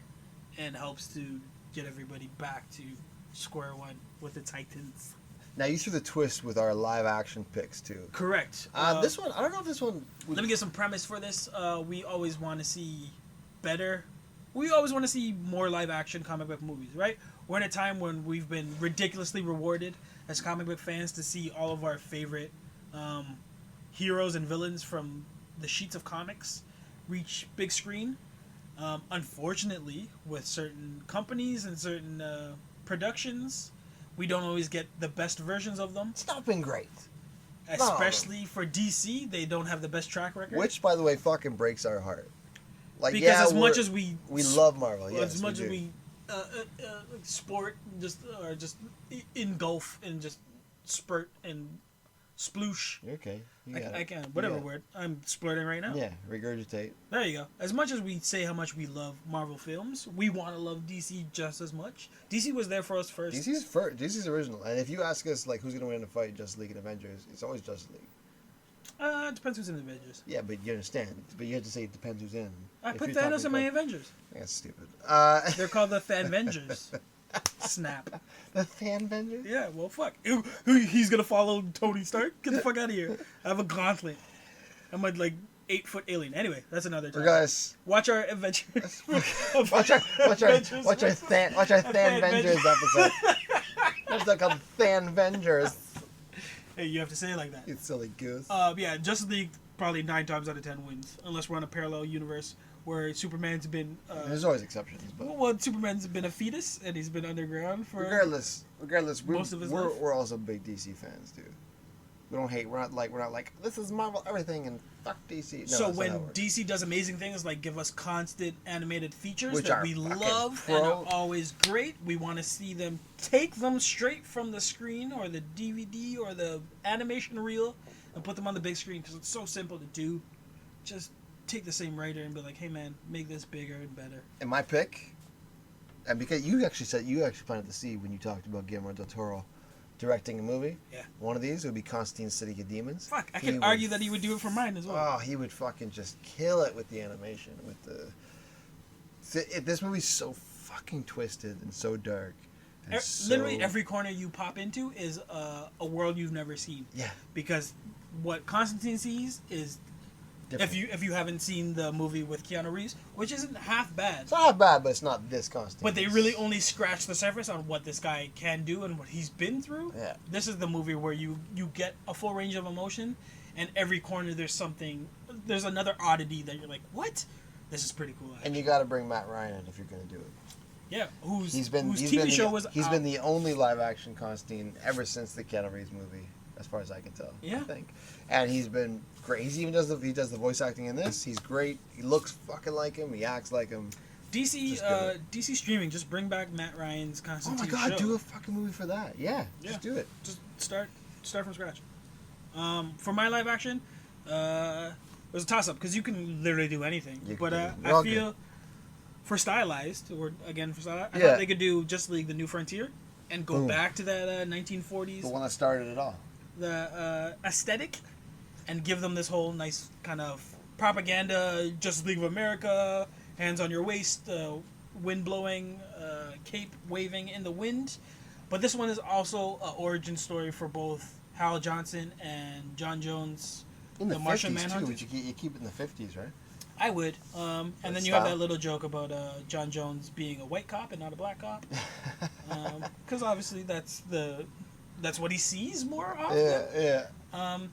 and helps to get everybody back to square one with the Titans. Now, you threw the twist with our live action picks, too. Correct. This one, I don't know if this one... Let me get some premise for this. We always want to see better. We always want to see more live action comic book movies, right? we're in a time when we've been ridiculously rewarded as comic book fans to see all of our favorite heroes and villains from the sheets of comics reach big screen. Unfortunately, with certain companies and certain productions, we don't always get the best versions of them. It's not been great. Especially for DC, they don't have the best track record. Which, by the way, fucking breaks our heart. Like, because as much as we love Marvel, yes, as much as we sport just engulf and just spurt and sploosh. You're okay. I can whatever word I'm splurting right now. Yeah, regurgitate. There you go. As much as we say how much we love Marvel films, we want to love DC just as much. DC was there for us first. DC's original, and if you ask us like who's gonna win the fight, Justice League and Avengers, it's always Justice League. It depends who's in the Avengers. Yeah, but you understand. But you have to say it depends who's in. I put Thanos in my Avengers. That's stupid. They're called the Fanvengers. Snap. The Fanvengers? Yeah, well, fuck. He's gonna follow Tony Stark? Get the fuck out of here. I have a gauntlet. I'm a, 8-foot alien. Anyway, that's another time. Guys, watch our Avengers. watch our Fanvengers episode. That's like a Fanvengers. Hey, you have to say it like that. You silly goose. Yeah, Justice League probably 9 times out of 10 wins, unless we're on a parallel universe where Superman's been. There's always exceptions, but Superman's been a fetus and he's been underground for. Regardless, most of his life. We're also big DC fans, dude. We don't hate. We're not like this is Marvel everything and fuck DC. No, so when DC does amazing things like give us constant animated features which that we love and are always great, we want to see them take them straight from the screen or the DVD or the animation reel and put them on the big screen because it's so simple to do. Just take the same writer and be like, hey man, make this bigger and better. And my pick, and because you actually planted the seed when you talked about Guillermo del Toro directing a movie. Yeah. One of these would be Constantine City of Demons. Fuck, I can argue that he would do it for mine as well. Oh, he would fucking just kill it with the animation. This movie's so fucking twisted and so dark. And literally every corner you pop into is a world you've never seen. Yeah. Because what Constantine sees is different. If you haven't seen the movie with Keanu Reeves, which isn't half bad. It's not half bad, but it's not this Constantine. But they really only scratch the surface on what this guy can do and what he's been through. Yeah. This is the movie where you get a full range of emotion, and every corner there's another oddity that you're like, what? This is pretty cool. Actually. And you got to bring Matt Ryan in if you're going to do it. Yeah, He's been the only live action Constantine ever since the Keanu Reeves movie, as far as I can tell. Yeah. I think. And he's been great. He does the voice acting in this. He's great. He looks fucking like him. He acts like him. DC streaming, just bring back Matt Ryan's Constantine. Oh my god, show. do a fucking movie for that. Yeah, just do it. Just start from scratch. For my live action, it was a toss up because you can literally do anything. I feel for stylized, I thought they could do Justice League: The New Frontier and go back to that 1940s. The one that started it all. The aesthetic. And give them this whole nice kind of propaganda, Justice League of America, hands on your waist, wind blowing, cape waving in the wind. But this one is also an origin story for both Hal Johnson and John Jones, in the Martian 50s Manhunter. Too, you keep it in the 50s, right? I would. And then you have that little joke about John Jones being a white cop and not a black cop. Because obviously that's what he sees more often. Yeah.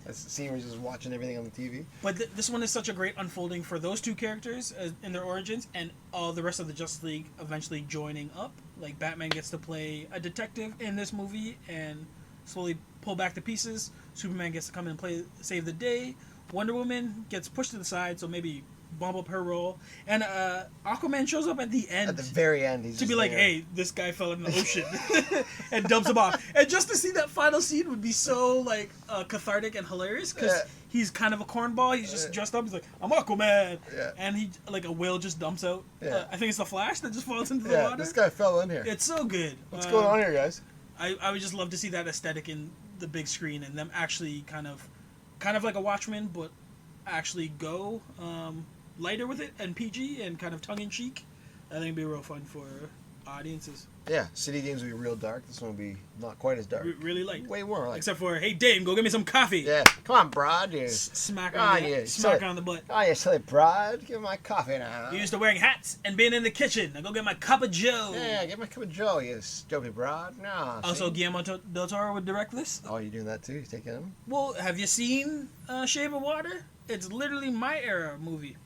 That's the scene where he's just watching everything on the TV. But this one is such a great unfolding for those two characters in their origins, and all the rest of the Justice League eventually joining up. Like Batman gets to play a detective in this movie and slowly pull back the pieces. Superman gets to come and save the day. Wonder Woman gets pushed to the side, so maybe bump up her role. And Aquaman shows up at the end. At the very end. He's to be like, hey, this guy fell in the ocean. and dumps him off. And just to see that final scene would be so cathartic and hilarious because he's kind of a cornball. He's just dressed up. He's like, I'm Aquaman. Yeah. And he, like a whale just dumps out. Yeah. I think it's the Flash that just falls into the water. This guy fell in here. It's so good. What's going on here, guys? I would just love to see that aesthetic in the big screen and them actually kind of like a Watchmen, but actually go lighter with it and PG and kind of tongue-in-cheek. I think it'd be real fun for audiences. Yeah, city games will be real dark. This one will be not quite as dark. Really light. Way more. Like, except for, hey Dame, go get me some coffee. Yeah, come on, broad. You Smack her on the butt. Oh, you silly broad. Give me my coffee now. You used to wearing hats and being in the kitchen. Now go get my cup of Joe. Yeah, get my cup of Joe, you stupid broad. No. Also, Guillermo del Toro would direct this. Oh, you doing that too? You taking him? Well, have you seen Shape of Water? It's literally my era movie.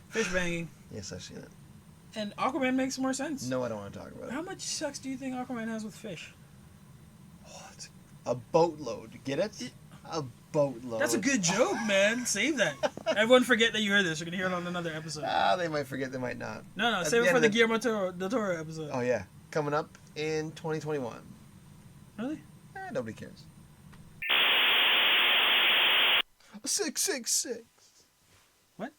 Fish banging. Yes, I've seen it. And Aquaman makes more sense. No, I don't want to talk about it. How much sex do you think Aquaman has with fish? Oh, it's a boatload. Get it? A boatload. That's a good joke, man. Save that. Everyone forget that you heard this. You're going to hear it on another episode. They might forget. They might not. No, save it for the Guillermo del Toro episode. Oh, yeah. Coming up in 2021. Really? Nobody cares. 666. What?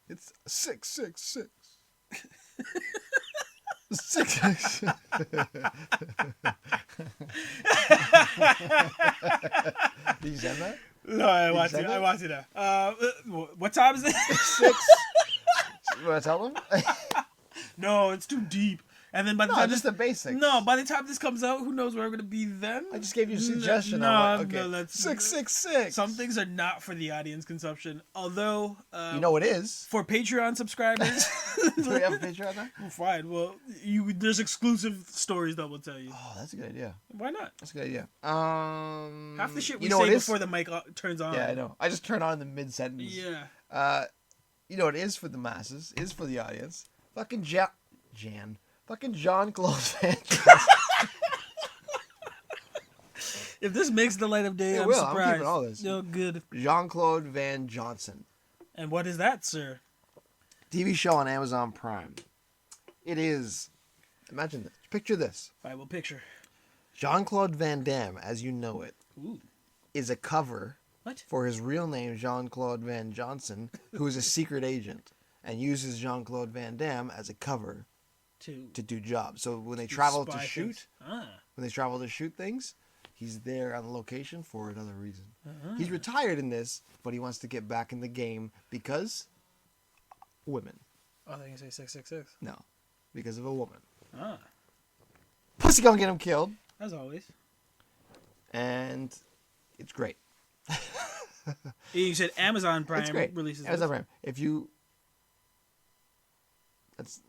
It's 666. 666. Did you send that? No, I watched it now. What time is it? 6. You want to tell them? No, it's too deep. And then by the time just the basics. No, by the time this comes out, who knows where I'm gonna be then? I just gave you a suggestion. No, that's 666. Some things are not for the audience consumption. Although, you know it is for Patreon subscribers. Do we have a Patreon there? Fine. Well, there's exclusive stories that will tell you. Oh, that's a good idea. Why not? That's a good idea. Half the shit we say before the mic turns on. Yeah, I know. I just turn on in the mid sentence. Yeah. You know it is for the masses. Is for the audience. Fucking Jan. Fucking Jean-Claude Van Johnson. If this makes the light of day, I'm surprised. I'm keeping all this. No, good. Jean-Claude Van Johnson. And what is that, sir? TV show on Amazon Prime. It is. Imagine this. Picture this. Bible picture. Jean-Claude Van Damme, as you know it, Ooh. is a cover What? for his real name, Jean-Claude Van Johnson, who is a secret agent and uses Jean-Claude Van Damme as a cover to do jobs. So when they travel to shoot, things, he's there on location for another reason. He's retired in this, but he wants to get back in the game because women. Oh, I think you say 666. No, because of a woman. Pussy gonna get him killed. As always. And it's great. You said Amazon Prime it's great. releases Amazon Prime. If you... That's...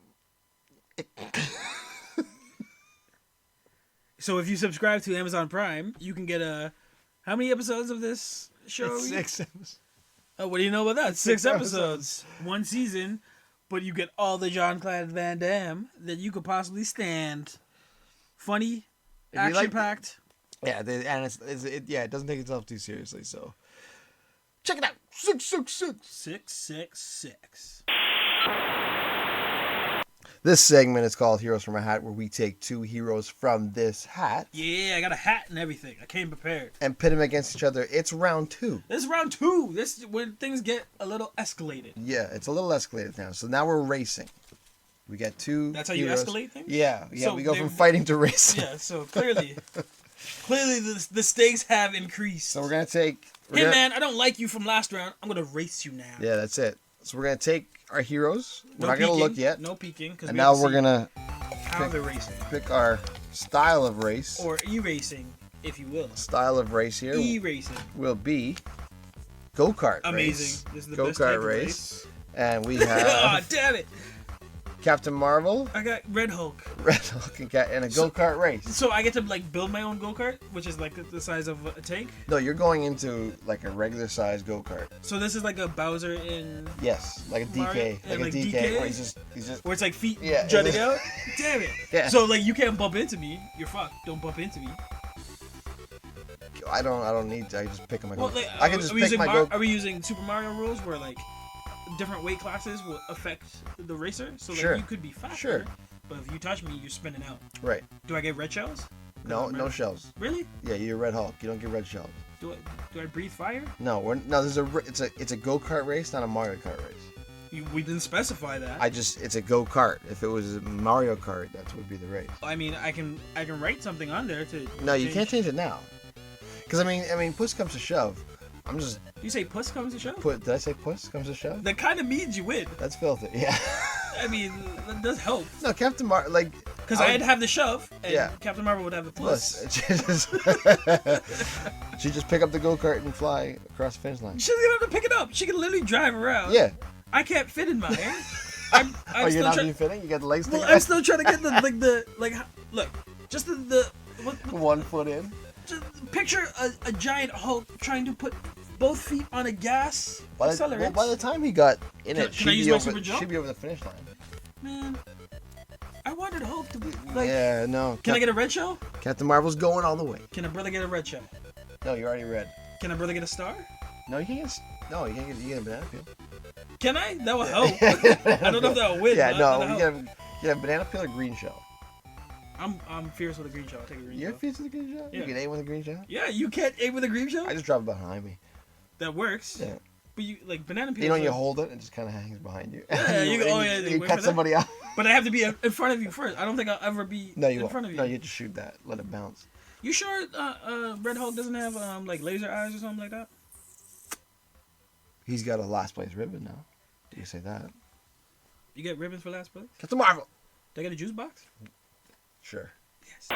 So if you subscribe to Amazon Prime, you can get how many episodes of this show? 6 episodes. Oh, what do you know about that? 6 episodes. 1 season, but you get all the Jean-Claude Van Damme that you could possibly stand. Funny, action-packed. Yeah, and it doesn't take itself too seriously, so... Check it out! 666! 666. This segment is called Heroes from a Hat, where we take 2 heroes from this hat. Yeah, I got a hat and everything. I came prepared. And pit them against each other. It's round 2. This is round 2. This is when things get a little escalated. Yeah, it's a little escalated now. So now we're racing. We got 2 That's how heroes. you escalate things? Yeah, So we go from fighting to racing. Yeah, so clearly the stakes have increased. So we're going to take... Man, I don't like you from last round. I'm going to race you now. Yeah, that's it. So we're going to take our heroes. We're not going to look yet. No peeking. And now we're going to how they're racing. Pick our style of race. Or e-racing, if you will. Style of race here. E-racing. Will be go-kart race. Amazing. This is the best go-kart type of race. And we have... Oh, damn it. Captain Marvel. I got Red Hulk. Red Hulk and a go-kart race. So I get to build my own go-kart, which is the size of a tank? No, you're going into like a regular size go-kart. So this is like a Bowser in... Yes, like a DK. Mario? Like a DK, where he's just... Where it's like feet jutting out? Damn it. Yeah. So like you can't bump into me. You're fucked. Don't bump into me. I don't need to. I just pick my go. Like, I can just pick my go. Are we using Super Mario rules where like different weight classes will affect the racer? So like you could be faster. But if you touch me, you're spinning out. Right. Do I get red shells? No shells. Really? Yeah, you're Red Hulk. You don't get red shells. Do I breathe fire? No, it's a go-kart race, not a Mario Kart race. We didn't specify that. It's a go-kart. If it was a Mario Kart, that would be the race. I mean, I can write something on there to. No, you can't change it now. Because I mean, push comes to shove. I'm just. You say puss comes to shove? Did I say puss comes to shove? That kind of means you win. That's filthy. Yeah. I mean, that does help. No, Captain Marvel, like... Because I'd have the shove, and yeah. Captain Marvel would have the plus. She just pick up the go-kart and fly across the finish line. She doesn't have to pick it up. She can literally drive around. Yeah. I can't fit in mine. I'm you're not even fitting? You got the legs Well, I'm still trying to get look, just the 1 foot in. Just picture a giant Hulk trying to put both feet on a gas accelerator. By the time he got in it, she'd be over the finish line. Man, I wanted Hulk to be like... Yeah, no. Can I get a red shell? Captain Marvel's going all the way. Can a brother get a red shell? No, you're already red. Can a brother get a star? No, you can't get... No, you can't get... You get a banana peel. Can I? That will help. I don't know if that will win. Yeah, no, you get a banana peel or green shell. I'm fierce with a green shell. I'll take a green shell. You're fierce with a green shell? Yeah. You can aim with a green shell? Yeah, you can't aim with a green shell? I just drop it behind me. That works. Yeah. But you, like, banana peels... You know, you hold it, and it just kind of hangs behind you. Yeah, you cut somebody off. But I have to be in front of you first. I don't think I'll ever be in front of you. No, you have to shoot that. Let it bounce. You sure Red Hulk doesn't have, like, laser eyes or something like that? He's got a last place ribbon now. Do you say that? You get ribbons for last place? Captain Marvel! They get a juice box? Sure. Yes.